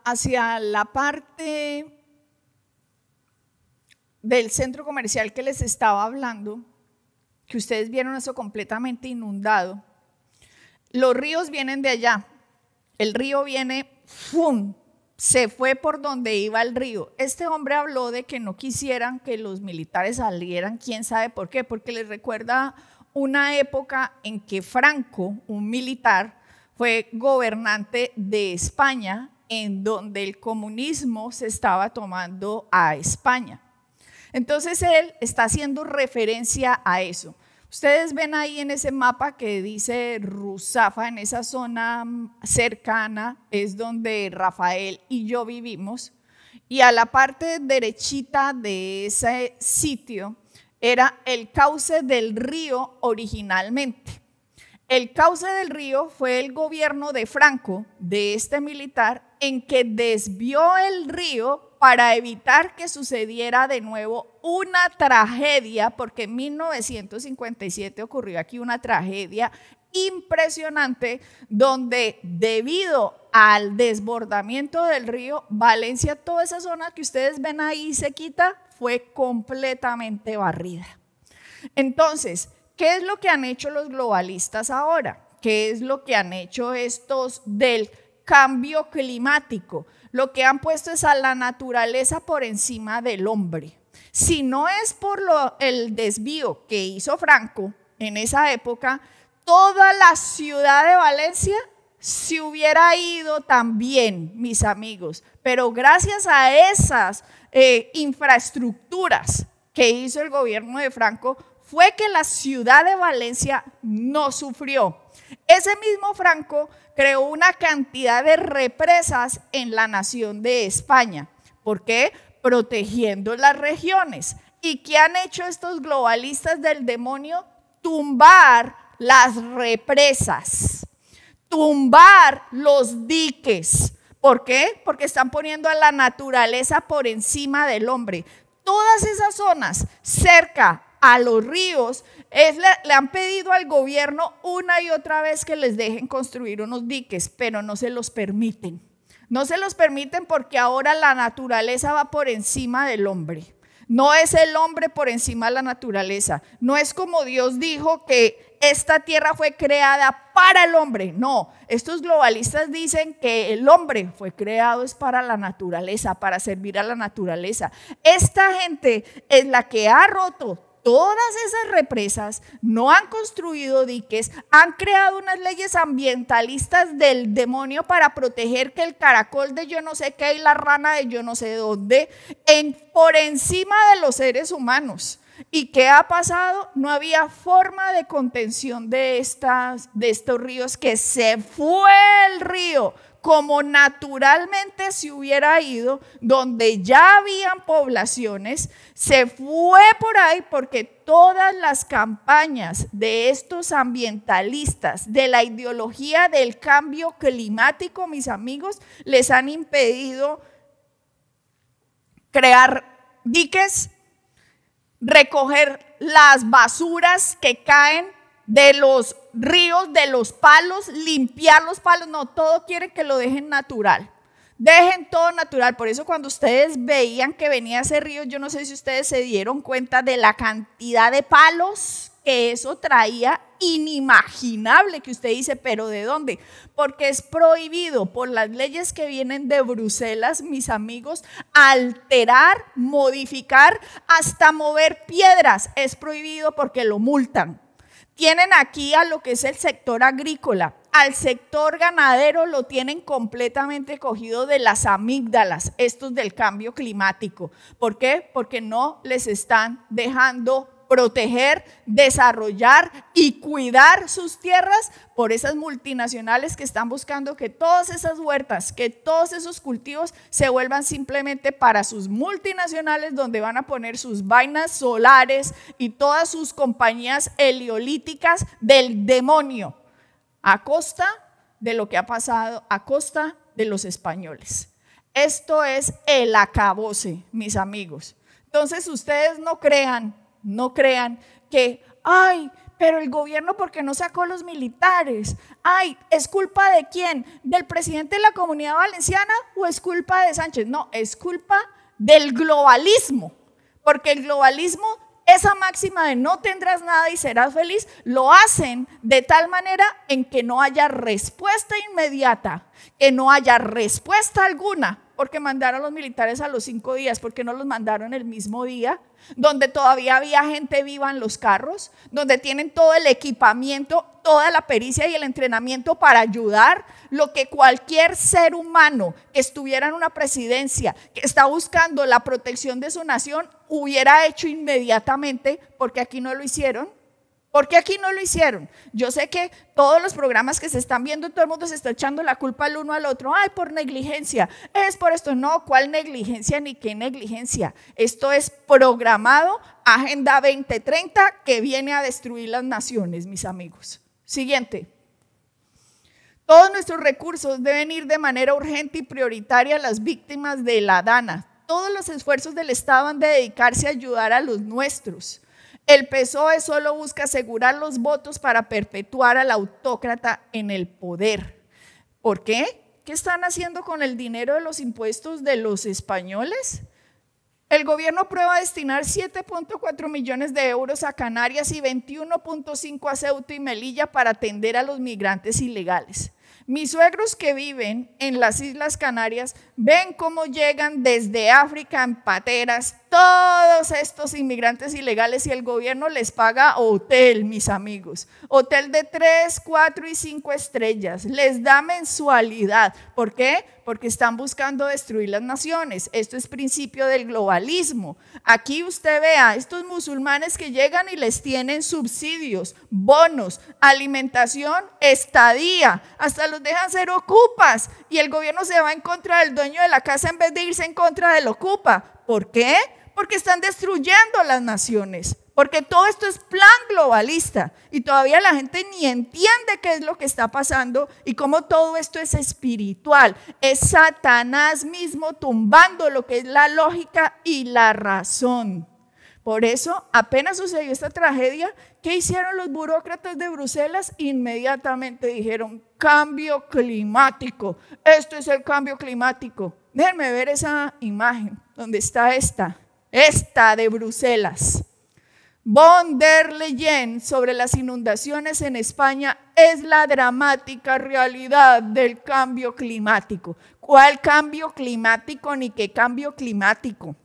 hacia la parte del centro comercial que les estaba hablando, que ustedes vieron eso completamente inundado, los ríos vienen de allá. El río viene, ¡fum!, se fue por donde iba el río. Este hombre habló de que no quisieran que los militares salieran, quién sabe por qué, porque les recuerda una época en que Franco, un militar, fue gobernante de España, en donde el comunismo se estaba tomando a España. Entonces él está haciendo referencia a eso. Ustedes ven ahí en ese mapa que dice Ruzafa, en esa zona cercana es donde Rafael y yo vivimos, y a la parte derechita de ese sitio era el cauce del río originalmente. El cauce del río fue el gobierno de Franco, de este militar, en que desvió el río para evitar que sucediera de nuevo una tragedia, porque en 1957 ocurrió aquí una tragedia impresionante, donde debido al desbordamiento del río, Valencia, toda esa zona que ustedes ven ahí sequita, fue completamente barrida. Entonces, ¿qué es lo que han hecho los globalistas ahora? ¿Qué es lo que han hecho estos del cambio climático? Lo que han puesto es a la naturaleza por encima del hombre. Si no es por el desvío que hizo Franco en esa época, toda la ciudad de Valencia se hubiera ido también, mis amigos. Pero gracias a esas infraestructuras que hizo el gobierno de Franco, fue que la ciudad de Valencia no sufrió. Ese mismo Franco creó una cantidad de represas en la nación de España. ¿Por qué? Protegiendo las regiones. ¿Y qué han hecho estos globalistas del demonio? Tumbar las represas, tumbar los diques. ¿Por qué? Porque están poniendo a la naturaleza por encima del hombre. Todas esas zonas cerca a los ríos, le han pedido al gobierno una y otra vez que les dejen construir unos diques, pero no se los permiten. No se los permiten porque ahora la naturaleza va por encima del hombre. No es el hombre por encima de la naturaleza. No es como Dios dijo que esta tierra fue creada para el hombre. No, estos globalistas dicen que el hombre fue creado es para la naturaleza, para servir a la naturaleza. Esta gente es la que ha roto todas esas represas, no han construido diques, han creado unas leyes ambientalistas del demonio para proteger que el caracol de yo no sé qué y la rana de yo no sé dónde, por encima de los seres humanos. ¿Y qué ha pasado? No había forma de contención de estos ríos, que se fue el río como naturalmente se hubiera ido, donde ya habían poblaciones, se fue por ahí porque todas las campañas de estos ambientalistas, de la ideología del cambio climático, mis amigos, les han impedido crear diques, recoger las basuras que caen de los ríos, de los palos, limpiar los palos. No, todo quieren que lo dejen natural. Dejen todo natural. Por eso cuando ustedes veían que venía ese río, yo no sé si ustedes se dieron cuenta de la cantidad de palos que eso traía, inimaginable, que usted dice, ¿pero de dónde? Porque es prohibido por las leyes que vienen de Bruselas, mis amigos, alterar, modificar, hasta mover piedras. Es prohibido porque lo multan. Tienen aquí a lo que es el sector agrícola, al sector ganadero lo tienen completamente cogido de las amígdalas, estos del cambio climático. ¿Por qué? Porque no les están dejando proteger, desarrollar y cuidar sus tierras por esas multinacionales que están buscando que todas esas huertas, que todos esos cultivos se vuelvan simplemente para sus multinacionales, donde van a poner sus vainas solares y todas sus compañías heliolíticas del demonio, a costa de lo que ha pasado, a costa de los españoles. Esto es el acabose, mis amigos. Entonces ustedes no crean que, ay, pero el gobierno, ¿por qué no sacó los militares? Ay, ¿es culpa de quién? ¿Del presidente de la Comunidad Valenciana o es culpa de Sánchez? No, es culpa del globalismo, porque el globalismo, esa máxima de no tendrás nada y serás feliz, lo hacen de tal manera en que no haya respuesta inmediata, que no haya respuesta alguna, porque mandaron a los militares a los 5 días, porque no los mandaron el mismo día, donde todavía había gente viva en los carros, donde tienen todo el equipamiento, toda la pericia y el entrenamiento para ayudar, lo que cualquier ser humano que estuviera en una presidencia, que está buscando la protección de su nación, hubiera hecho inmediatamente, porque aquí no lo hicieron. ¿Por qué aquí no lo hicieron? Yo sé que todos los programas que se están viendo, todo el mundo se está echando la culpa al uno al otro. Ay, por negligencia, es por esto. No, ¿cuál negligencia ni qué negligencia? Esto es programado, Agenda 2030, que viene a destruir las naciones, mis amigos. Siguiente. Todos nuestros recursos deben ir de manera urgente y prioritaria a las víctimas de la DANA. Todos los esfuerzos del Estado han de dedicarse a ayudar a los nuestros. El PSOE solo busca asegurar los votos para perpetuar al autócrata en el poder. ¿Por qué? ¿Qué están haciendo con el dinero de los impuestos de los españoles? El gobierno aprueba destinar 7.4 millones de euros a Canarias y 21.5 a Ceuta y Melilla para atender a los migrantes ilegales. Mis suegros que viven en las Islas Canarias ven cómo llegan desde África en pateras todos estos inmigrantes ilegales y el gobierno les paga hotel, mis amigos. Hotel de 3, 4 y 5 estrellas. Les da mensualidad. ¿Por qué? Porque están buscando destruir las naciones. Esto es principio del globalismo. Aquí usted vea estos musulmanes que llegan y les tienen subsidios, bonos, alimentación, estadía, hasta los dejan ser ocupas y el gobierno se va en contra del dueño de la casa en vez de irse en contra del ocupa. ¿Por qué? Porque están destruyendo las naciones, porque todo esto es plan globalista y todavía la gente ni entiende qué es lo que está pasando y cómo todo esto es espiritual. Es Satanás mismo tumbando lo que es la lógica y la razón. Por eso, apenas sucedió esta tragedia, ¿qué hicieron los burócratas de Bruselas? Inmediatamente dijeron, cambio climático, esto es el cambio climático. Déjenme ver esa imagen, donde está esta de Bruselas. Von der Leyen sobre las inundaciones en España es la dramática realidad del cambio climático. ¿Cuál cambio climático ni qué cambio climático?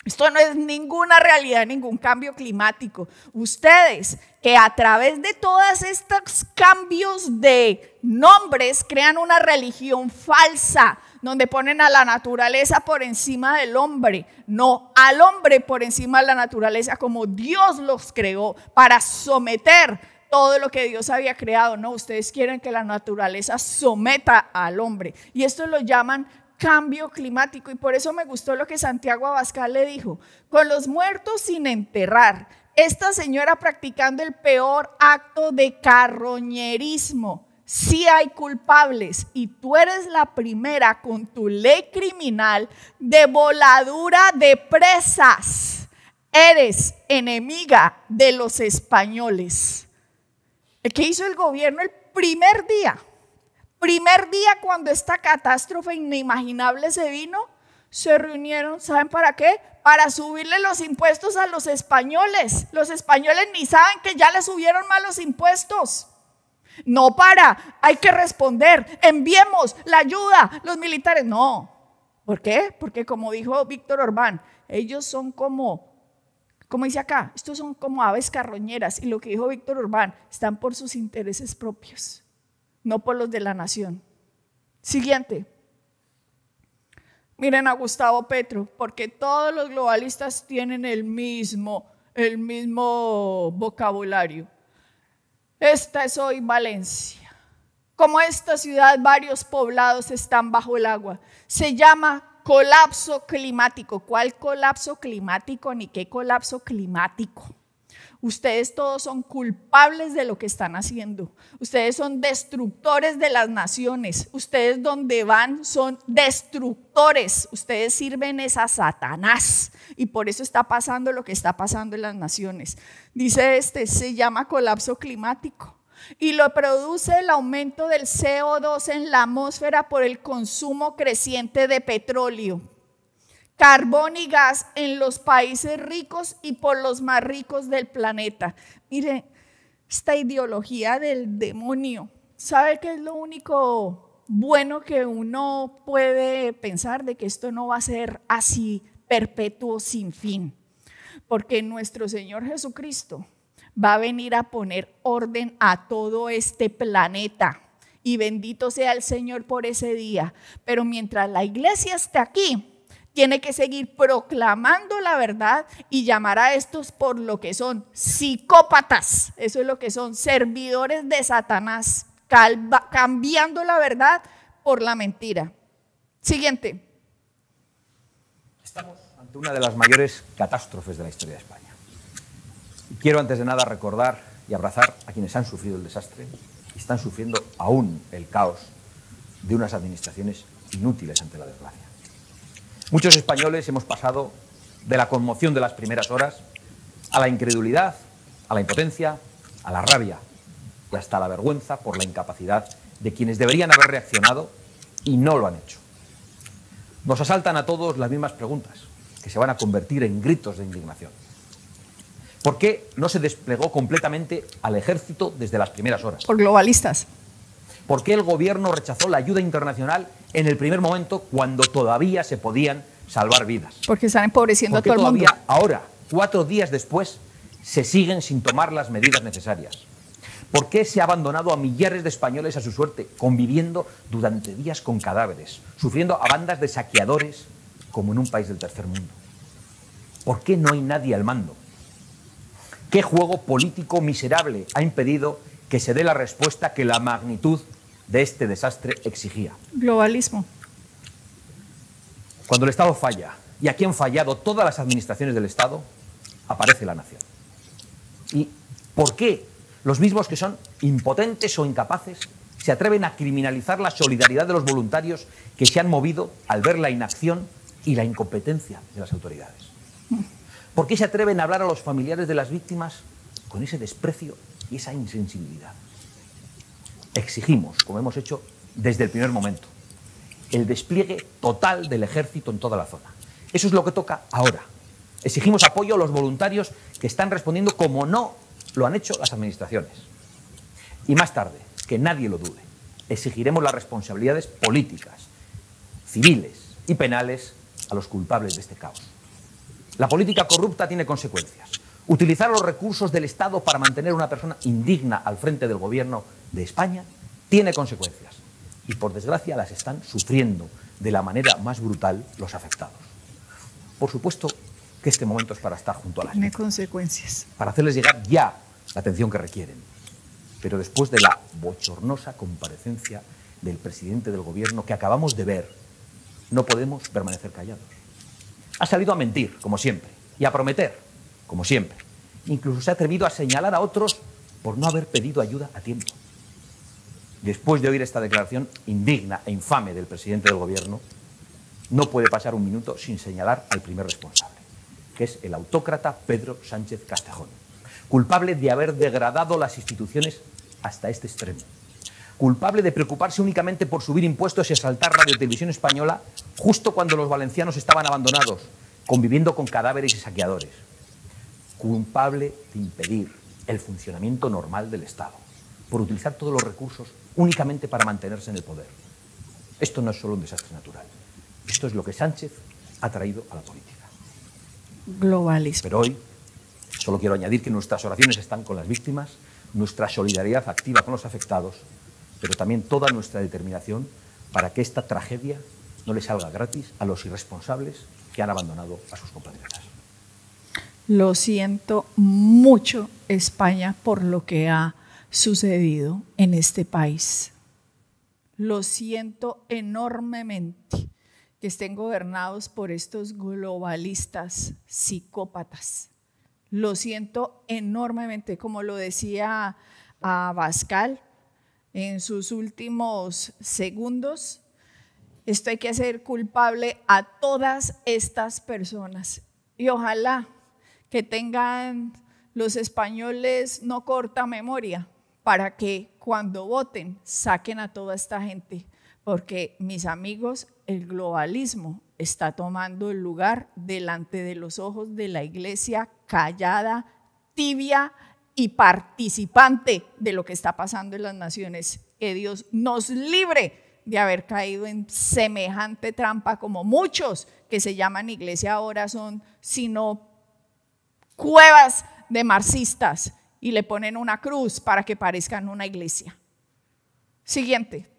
Esto no es ninguna realidad, ningún cambio climático. Ustedes que a través de todos estos cambios de nombres crean una religión falsa, donde ponen a la naturaleza por encima del hombre, no al hombre por encima de la naturaleza como Dios los creó para someter todo lo que Dios había creado. No, ustedes quieren que la naturaleza someta al hombre y esto lo llaman cambio climático y por eso me gustó lo que Santiago Abascal le dijo, con los muertos sin enterrar, esta señora practicando el peor acto de carroñerismo. Sí hay culpables y tú eres la primera con tu ley criminal de voladura de presas. Eres enemiga de los españoles. ¿Qué hizo el gobierno el primer día? Cuando esta catástrofe inimaginable se vino, se reunieron, ¿saben para qué? Para subirle los impuestos a los españoles. Los españoles ni saben que ya les subieron más los impuestos. No hay que responder, enviemos la ayuda, los militares. No, ¿por qué? Porque como dijo Víctor Orbán, ellos son como dice acá, estos son como aves carroñeras. Y lo que dijo Víctor Orbán, están por sus intereses propios, no por los de la nación. Siguiente. Miren a Gustavo Petro, porque todos los globalistas tienen el mismo vocabulario. Esta es hoy Valencia. Como esta ciudad, varios poblados están bajo el agua. Se llama colapso climático. ¿Cuál colapso climático ni qué colapso climático? Ustedes todos son culpables de lo que están haciendo. Ustedes son destructores de las naciones. Ustedes donde van son destructores. Ustedes sirven es a Satanás. Y por eso está pasando lo que está pasando en las naciones. Dice se llama colapso climático. Y lo produce el aumento del CO2 en la atmósfera por el consumo creciente de petróleo, carbón y gas en los países ricos y por los más ricos del planeta. Mire, esta ideología del demonio, ¿sabe qué es lo único bueno que uno puede pensar? De que esto no va a ser así perpetuo sin fin, porque nuestro Señor Jesucristo va a venir a poner orden a todo este planeta y bendito sea el Señor por ese día. Pero mientras la iglesia esté aquí, tiene que seguir proclamando la verdad y llamar a estos por lo que son psicópatas. Eso es lo que son, servidores de Satanás, cambiando la verdad por la mentira. Siguiente. Estamos ante una de las mayores catástrofes de la historia de España. Y quiero antes de nada recordar y abrazar a quienes han sufrido el desastre y están sufriendo aún el caos de unas administraciones inútiles ante la desgracia. Muchos españoles hemos pasado de la conmoción de las primeras horas a la incredulidad, a la impotencia, a la rabia y hasta la vergüenza por la incapacidad de quienes deberían haber reaccionado y no lo han hecho. Nos asaltan a todos las mismas preguntas, que se van a convertir en gritos de indignación. ¿Por qué no se desplegó completamente al ejército desde las primeras horas? Por globalistas. ¿Por qué el gobierno rechazó la ayuda internacional en el primer momento cuando todavía se podían salvar vidas? Porque están empobreciendo a todo el mundo. Todavía ahora, 4 días después, se siguen sin tomar las medidas necesarias? ¿Por qué se ha abandonado a millares de españoles a su suerte, conviviendo durante días con cadáveres, sufriendo a bandas de saqueadores como en un país del tercer mundo? ¿Por qué no hay nadie al mando? ¿Qué juego político miserable ha impedido que se dé la respuesta que la magnitud de este desastre exigía? Globalismo. Cuando el Estado falla, y aquí han fallado todas las administraciones del Estado, aparece la nación. ¿Y por qué los mismos que son impotentes o incapaces se atreven a criminalizar la solidaridad de los voluntarios que se han movido al ver la inacción y la incompetencia de las autoridades? ¿Por qué se atreven a hablar a los familiares de las víctimas con ese desprecio y esa insensibilidad? Exigimos, como hemos hecho desde el primer momento, el despliegue total del ejército en toda la zona. Eso es lo que toca ahora. Exigimos apoyo a los voluntarios que están respondiendo como no lo han hecho las administraciones. Y más tarde, que nadie lo dude, exigiremos las responsabilidades políticas, civiles y penales a los culpables de este caos. La política corrupta tiene consecuencias. Utilizar los recursos del Estado para mantener a una persona indigna al frente del gobierno de España tiene consecuencias. Y por desgracia las están sufriendo de la manera más brutal los afectados. Por supuesto que este momento es para estar junto a las Tiene víctimas, consecuencias. para hacerles llegar ya la atención que requieren. Pero después de la bochornosa comparecencia del presidente del gobierno que acabamos de ver, no podemos permanecer callados. Ha salido a mentir, como siempre, y a prometer, como siempre. Incluso se ha atrevido a señalar a otros por no haber pedido ayuda a tiempo. Después de oír esta declaración indigna e infame del presidente del gobierno, no puede pasar un minuto sin señalar al primer responsable, que es el autócrata Pedro Sánchez Castejón, culpable de haber degradado las instituciones hasta este extremo, culpable de preocuparse únicamente por subir impuestos y asaltar Radio Televisión Española justo cuando los valencianos estaban abandonados, conviviendo con cadáveres y saqueadores, culpable de impedir el funcionamiento normal del Estado, por utilizar todos los recursos únicamente para mantenerse en el poder. Esto no es solo un desastre natural, esto es lo que Sánchez ha traído a la política. Globalismo. Pero hoy solo quiero añadir que nuestras oraciones están con las víctimas, nuestra solidaridad activa con los afectados, pero también toda nuestra determinación para que esta tragedia no le salga gratis a los irresponsables que han abandonado a sus compatriotas. Lo siento mucho, España, por lo que ha sucedido en este país. Lo siento enormemente que estén gobernados por estos globalistas psicópatas. lo siento enormemente, como lo decía Abascal en sus últimos segundos. Esto hay que hacer culpable a todas estas personas. Y ojalá que tengan los españoles no corta memoria para que cuando voten saquen a toda esta gente. Porque, mis amigos, el globalismo está tomando el lugar delante de los ojos de la iglesia callada, tibia y participante de lo que está pasando en las naciones. Que Dios nos libre de haber caído en semejante trampa, como muchos que se llaman iglesia ahora son sino cuevas de marxistas y le ponen una cruz para que parezcan una iglesia. Siguiente.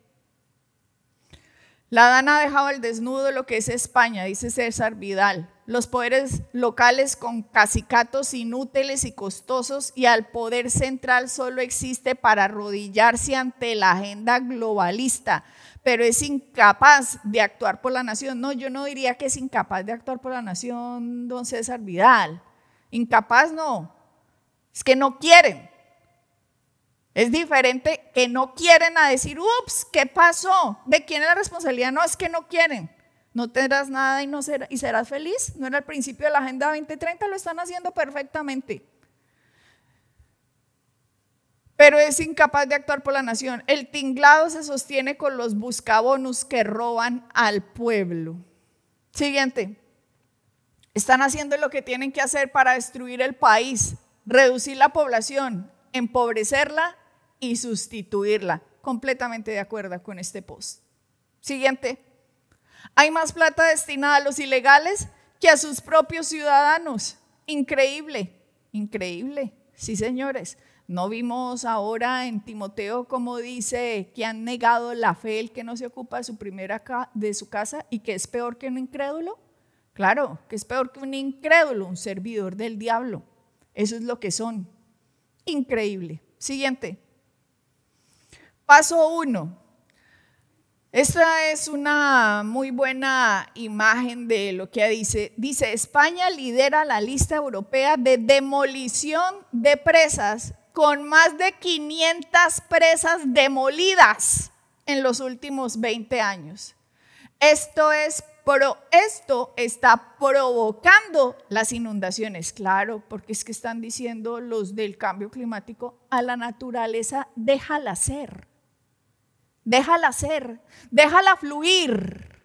La DAN ha dejado al desnudo lo que es España, dice César Vidal. Los poderes locales con cacicatos inútiles y costosos, y al poder central solo existe para arrodillarse ante la agenda globalista, pero es incapaz de actuar por la nación. No, yo no diría que es incapaz de actuar por la nación, don César Vidal. Incapaz no, es que no quieren. Es diferente que no quieren a decir, ups, ¿qué pasó? ¿De quién es la responsabilidad? No, es que no quieren. No tendrás nada y serás feliz. ¿No era el principio de la Agenda 2030? Lo están haciendo perfectamente. Pero es incapaz de actuar por la nación. El tinglado se sostiene con los buscabonos que roban al pueblo. Siguiente. Están haciendo lo que tienen que hacer para destruir el país, reducir la población, empobrecerla y sustituirla. Completamente de acuerdo con este post. Siguiente. Hay más plata destinada a los ilegales que a sus propios ciudadanos. Increíble, increíble. Sí, señores. ¿No vimos ahora en Timoteo cómo dice que han negado la fe el que no se ocupa de su casa y que es peor que un incrédulo? Claro, que es peor que un incrédulo, un servidor del diablo. Eso es lo que son. Increíble. Siguiente. Paso 1. Esta es una muy buena imagen de lo que dice. Dice, España lidera la lista europea de demolición de presas, con más de 500 presas demolidas en los últimos 20 años. Esto está provocando las inundaciones, claro, porque es que están diciendo los del cambio climático a la naturaleza, déjala ser, déjala fluir.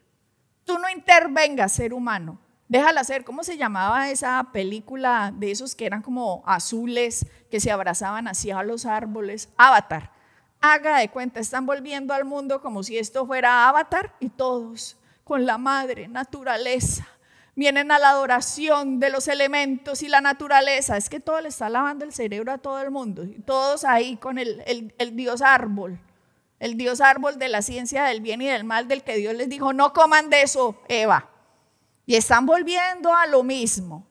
Tú no intervengas, ser humano, déjala ser. ¿Cómo se llamaba esa película de esos que eran como azules, que se abrazaban hacia los árboles? Avatar. Haga de cuenta, están volviendo al mundo como si esto fuera Avatar y todos con la madre naturaleza vienen a la adoración de los elementos y la naturaleza. Es que todo le está lavando el cerebro a todo el mundo, y todos ahí con el dios árbol, el dios árbol de la ciencia del bien y del mal, del que Dios les dijo no coman de eso, Eva. Y están volviendo a lo mismo.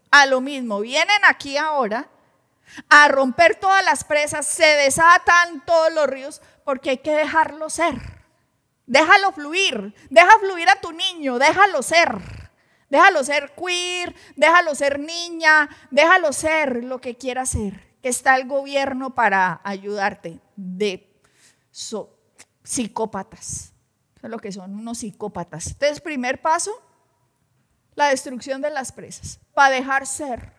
Vienen aquí ahora a romper todas las presas, se desatan todos los ríos, porque hay que dejarlo ser. Déjalo fluir, deja fluir a tu niño, déjalo ser queer, déjalo ser niña, déjalo ser lo que quiera ser. Está el gobierno para ayudarte. Psicópatas, eso es lo que son, unos psicópatas. Entonces, primer paso, la destrucción de las presas, para dejar ser.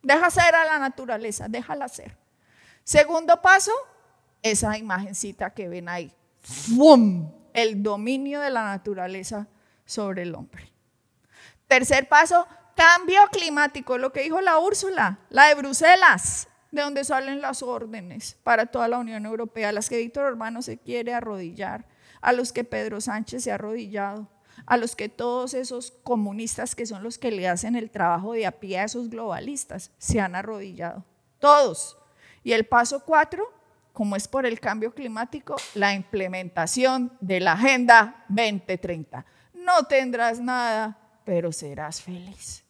Deja ser a la naturaleza, déjala ser. Segundo paso, esa imagencita que ven ahí. ¡Bum! El dominio de la naturaleza sobre el hombre. Tercer paso, cambio climático, lo que dijo la Úrsula, la de Bruselas, de donde salen las órdenes para toda la Unión Europea, las que Víctor Orbán se quiere arrodillar, a los que Pedro Sánchez se ha arrodillado, a los que todos esos comunistas que son los que le hacen el trabajo de a pie a esos globalistas se han arrodillado, todos. Y el paso 4, como es por el cambio climático, la implementación de la Agenda 2030. No tendrás nada, pero serás feliz.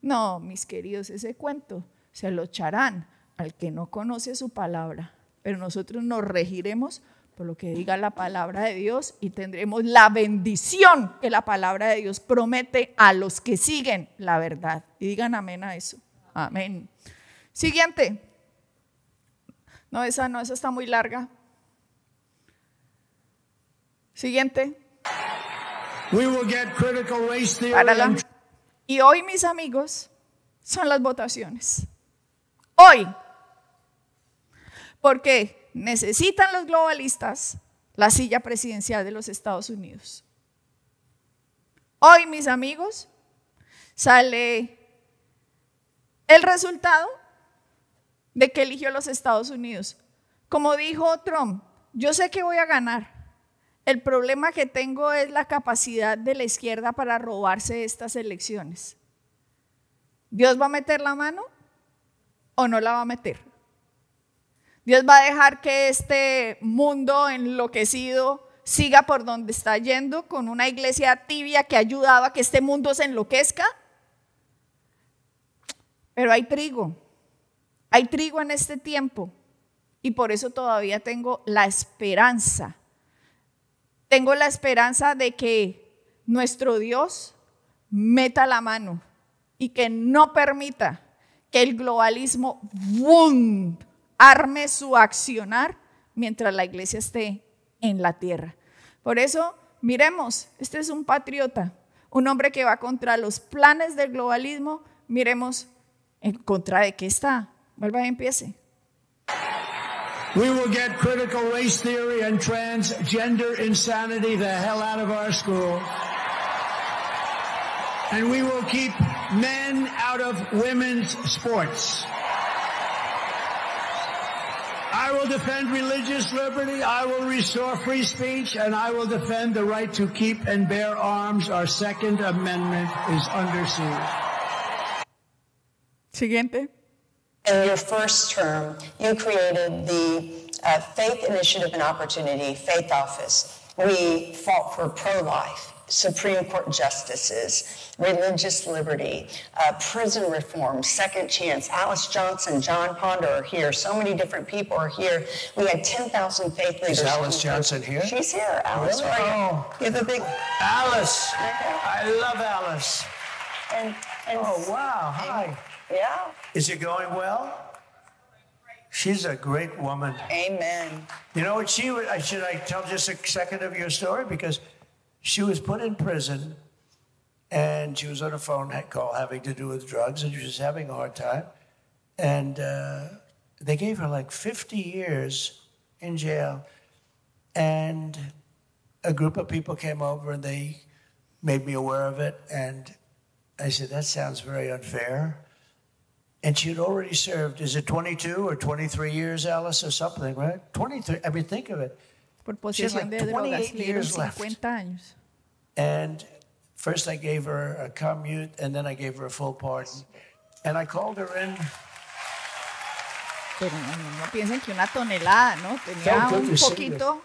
No, mis queridos, ese cuento se lo echarán al que no conoce su palabra, pero nosotros nos regiremos por lo que diga la palabra de Dios y tendremos la bendición que la palabra de Dios promete a los que siguen la verdad. Y digan amén a eso. Amén. Siguiente. No, esa está muy larga. Siguiente. We will get critical race theory. Párala. Y hoy, mis amigos, son las votaciones. Hoy. Porque necesitan los globalistas la silla presidencial de los Estados Unidos. Hoy, mis amigos, sale el resultado de que eligió los Estados Unidos. Como dijo Trump, yo sé que voy a ganar. El problema que tengo es la capacidad de la izquierda para robarse estas elecciones. ¿Dios va a meter la mano o no la va a meter? ¿Dios va a dejar que este mundo enloquecido siga por donde está yendo con una iglesia tibia que ha ayudado a que este mundo se enloquezca? Pero hay trigo en este tiempo y por eso todavía tengo la esperanza. Tengo la esperanza de que nuestro Dios meta la mano y que no permita que el globalismo ¡boom!, arme su accionar mientras la iglesia esté en la tierra. Por eso, miremos, este es un patriota, un hombre que va contra los planes del globalismo. Miremos en contra de qué está. Vuelva y empiece. We will get critical race theory and transgender insanity the hell out of our school. And we will keep men out of women's sports. I will defend religious liberty, I will restore free speech, and I will defend the right to keep and bear arms. Our Second Amendment is under siege. Siguiente. In your first term, you created the Faith Initiative and Opportunity Faith Office. We fought for pro-life, Supreme Court justices, religious liberty, prison reform, second chance. Alice Johnson, John Ponder are here. So many different people are here. We had 10,000 faith leaders. Is Alice Johnson here? She's here. Alice, really? where are you? Oh. Give a big... Alice! Okay. I love Alice. And oh, wow. Hi. Yeah. Is it going well? She's a great woman. Amen. You know what should I tell just a second of your story? Because she was put in prison and she was on a phone call having to do with drugs and she was having a hard time. And they gave her like 50 years in jail. And a group of people came over and they made me aware of it. And I said, that sounds very unfair. And she had already served, is it 22 or 23 years, Alice, or something, right? 23, I mean, think of it. Por posesión de drogas, le dieron 50 años. And first I gave her a commute, and then I gave her a full pardon. And I called her in. Pero no piensen que una tonelada, ¿no? Tenía un poquito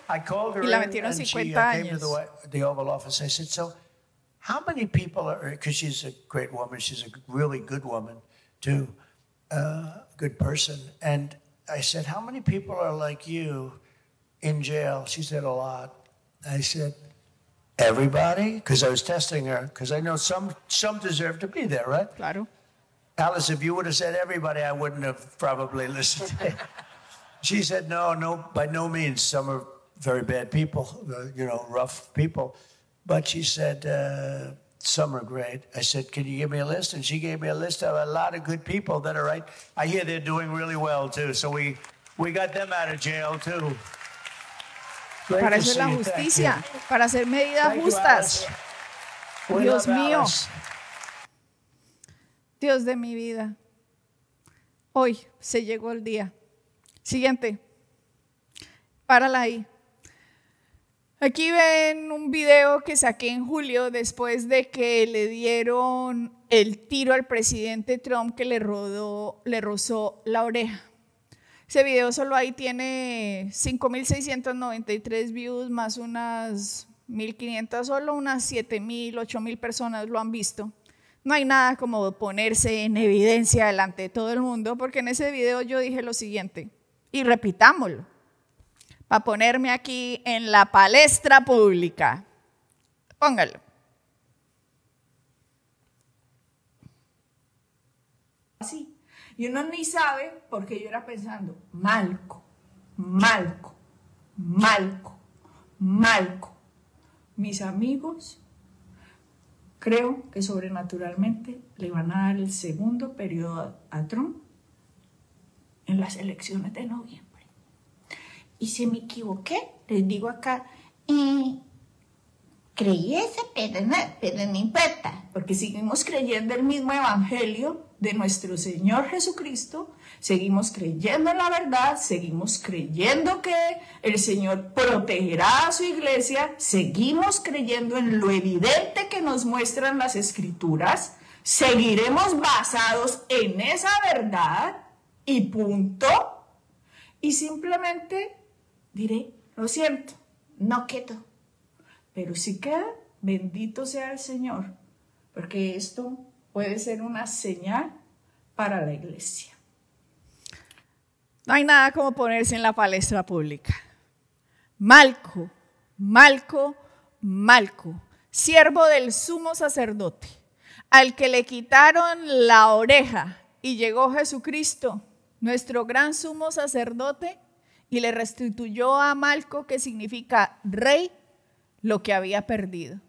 y la metieron 50 años. Came to the Oval Office. I said, so how many people are, because she's a great woman, she's a really good woman, too. Good person. And I said, how many people are like you in jail? She said, a lot. I said, everybody? Because I was testing her, because I know some deserve to be there, right? Claro. Alice, if you would have said everybody, I wouldn't have probably listened. She said, no, by no means. Some are very bad people, rough people. But she said, some are great. I said, can you give me a list? And she gave me a list of a lot of good people that are right. I hear they're doing really well, too. So we got them out of jail, too. Great para eso es la justicia, para hacer medidas justas. Dios mío. Dios de mi vida. Hoy se llegó el día. Siguiente. Párala ahí. Aquí ven un video que saqué en julio después de que le dieron el tiro al presidente Trump que le rozó la oreja. Ese video solo ahí tiene 5.693 views más unas 1.500, solo unas 7.000, 8.000 personas lo han visto. No hay nada como ponerse en evidencia delante de todo el mundo, porque en ese video yo dije lo siguiente, y repitámoslo, para ponerme aquí en la palestra pública. Póngalo. Así. Y uno ni sabe porque yo era pensando, Malco. Mis amigos, creo que sobrenaturalmente le van a dar el segundo periodo a Trump en las elecciones de noviembre. Y si me equivoqué, les digo acá, creí ese, pero no importa, porque seguimos creyendo el mismo evangelio de nuestro Señor Jesucristo, seguimos creyendo en la verdad, seguimos creyendo que el Señor protegerá a su iglesia, seguimos creyendo en lo evidente que nos muestran las Escrituras, seguiremos basados en esa verdad y punto. Y simplemente diré, lo siento, no quedó. Pero si queda, bendito sea el Señor, porque esto puede ser una señal para la iglesia. No hay nada como ponerse en la palestra pública. Malco, siervo del sumo sacerdote, al que le quitaron la oreja y llegó Jesucristo, nuestro gran sumo sacerdote, y le restituyó a Malco, que significa rey, lo que había perdido.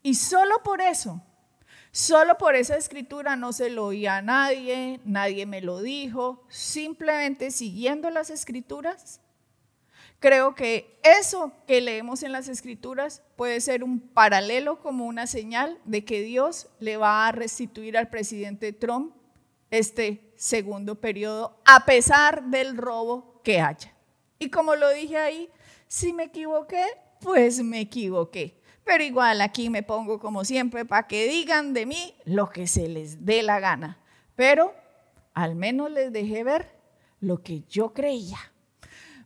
Y solo por esa escritura no se lo oía a nadie, nadie me lo dijo, simplemente siguiendo las escrituras. Creo que eso que leemos en las escrituras puede ser un paralelo, como una señal de que Dios le va a restituir al presidente Trump este segundo periodo, a pesar del robo que haya. Y como lo dije ahí, si me equivoqué, pues me equivoqué. Pero igual aquí me pongo como siempre para que digan de mí lo que se les dé la gana. Pero al menos les dejé ver lo que yo creía.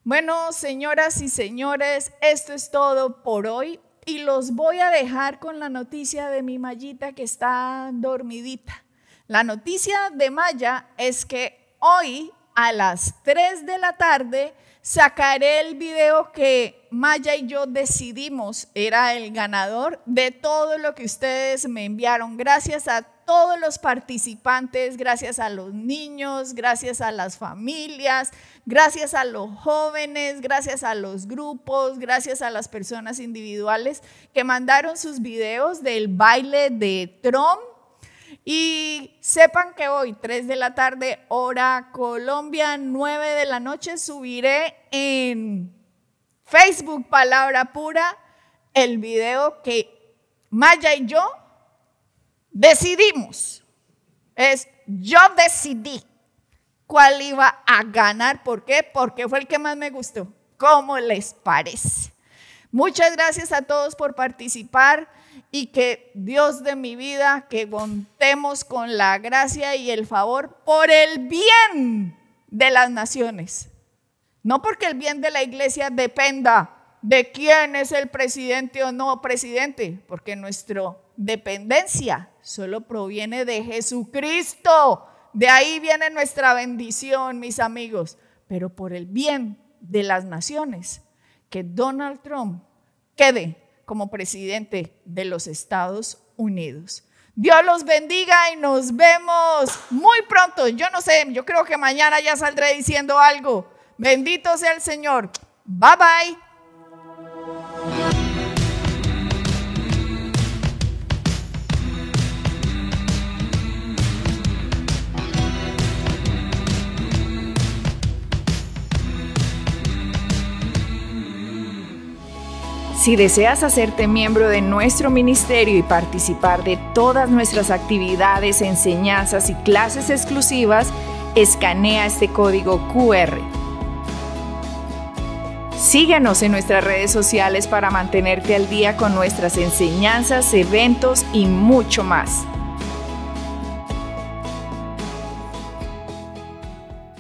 Bueno, señoras y señores, esto es todo por hoy. Y los voy a dejar con la noticia de mi Mayita, que está dormidita. La noticia de Maya es que hoy a las 3 de la tarde sacaré el video que Maya y yo decidimos era el ganador de todo lo que ustedes me enviaron. Gracias a todos los participantes, gracias a los niños, gracias a las familias, gracias a los jóvenes, gracias a los grupos, gracias a las personas individuales que mandaron sus videos del baile de Trump. Y sepan que hoy, 3 de la tarde, hora Colombia, 9 de la noche, subiré en Facebook Palabra Pura el video que Maya y yo decidimos. Yo decidí cuál iba a ganar. ¿Por qué? Porque fue el que más me gustó. ¿Cómo les parece? Muchas gracias a todos por participar. Y que Dios de mi vida, que contemos con la gracia y el favor por el bien de las naciones. No porque el bien de la iglesia dependa de quién es el presidente o no presidente, porque nuestra dependencia solo proviene de Jesucristo. De ahí viene nuestra bendición, mis amigos. Pero por el bien de las naciones, que Donald Trump quede como presidente de los Estados Unidos. Dios los bendiga y nos vemos muy pronto. Yo no sé, yo creo que mañana ya saldré diciendo algo. Bendito sea el Señor. Bye bye. Si deseas hacerte miembro de nuestro ministerio y participar de todas nuestras actividades, enseñanzas y clases exclusivas, escanea este código QR. Síguenos en nuestras redes sociales para mantenerte al día con nuestras enseñanzas, eventos y mucho más.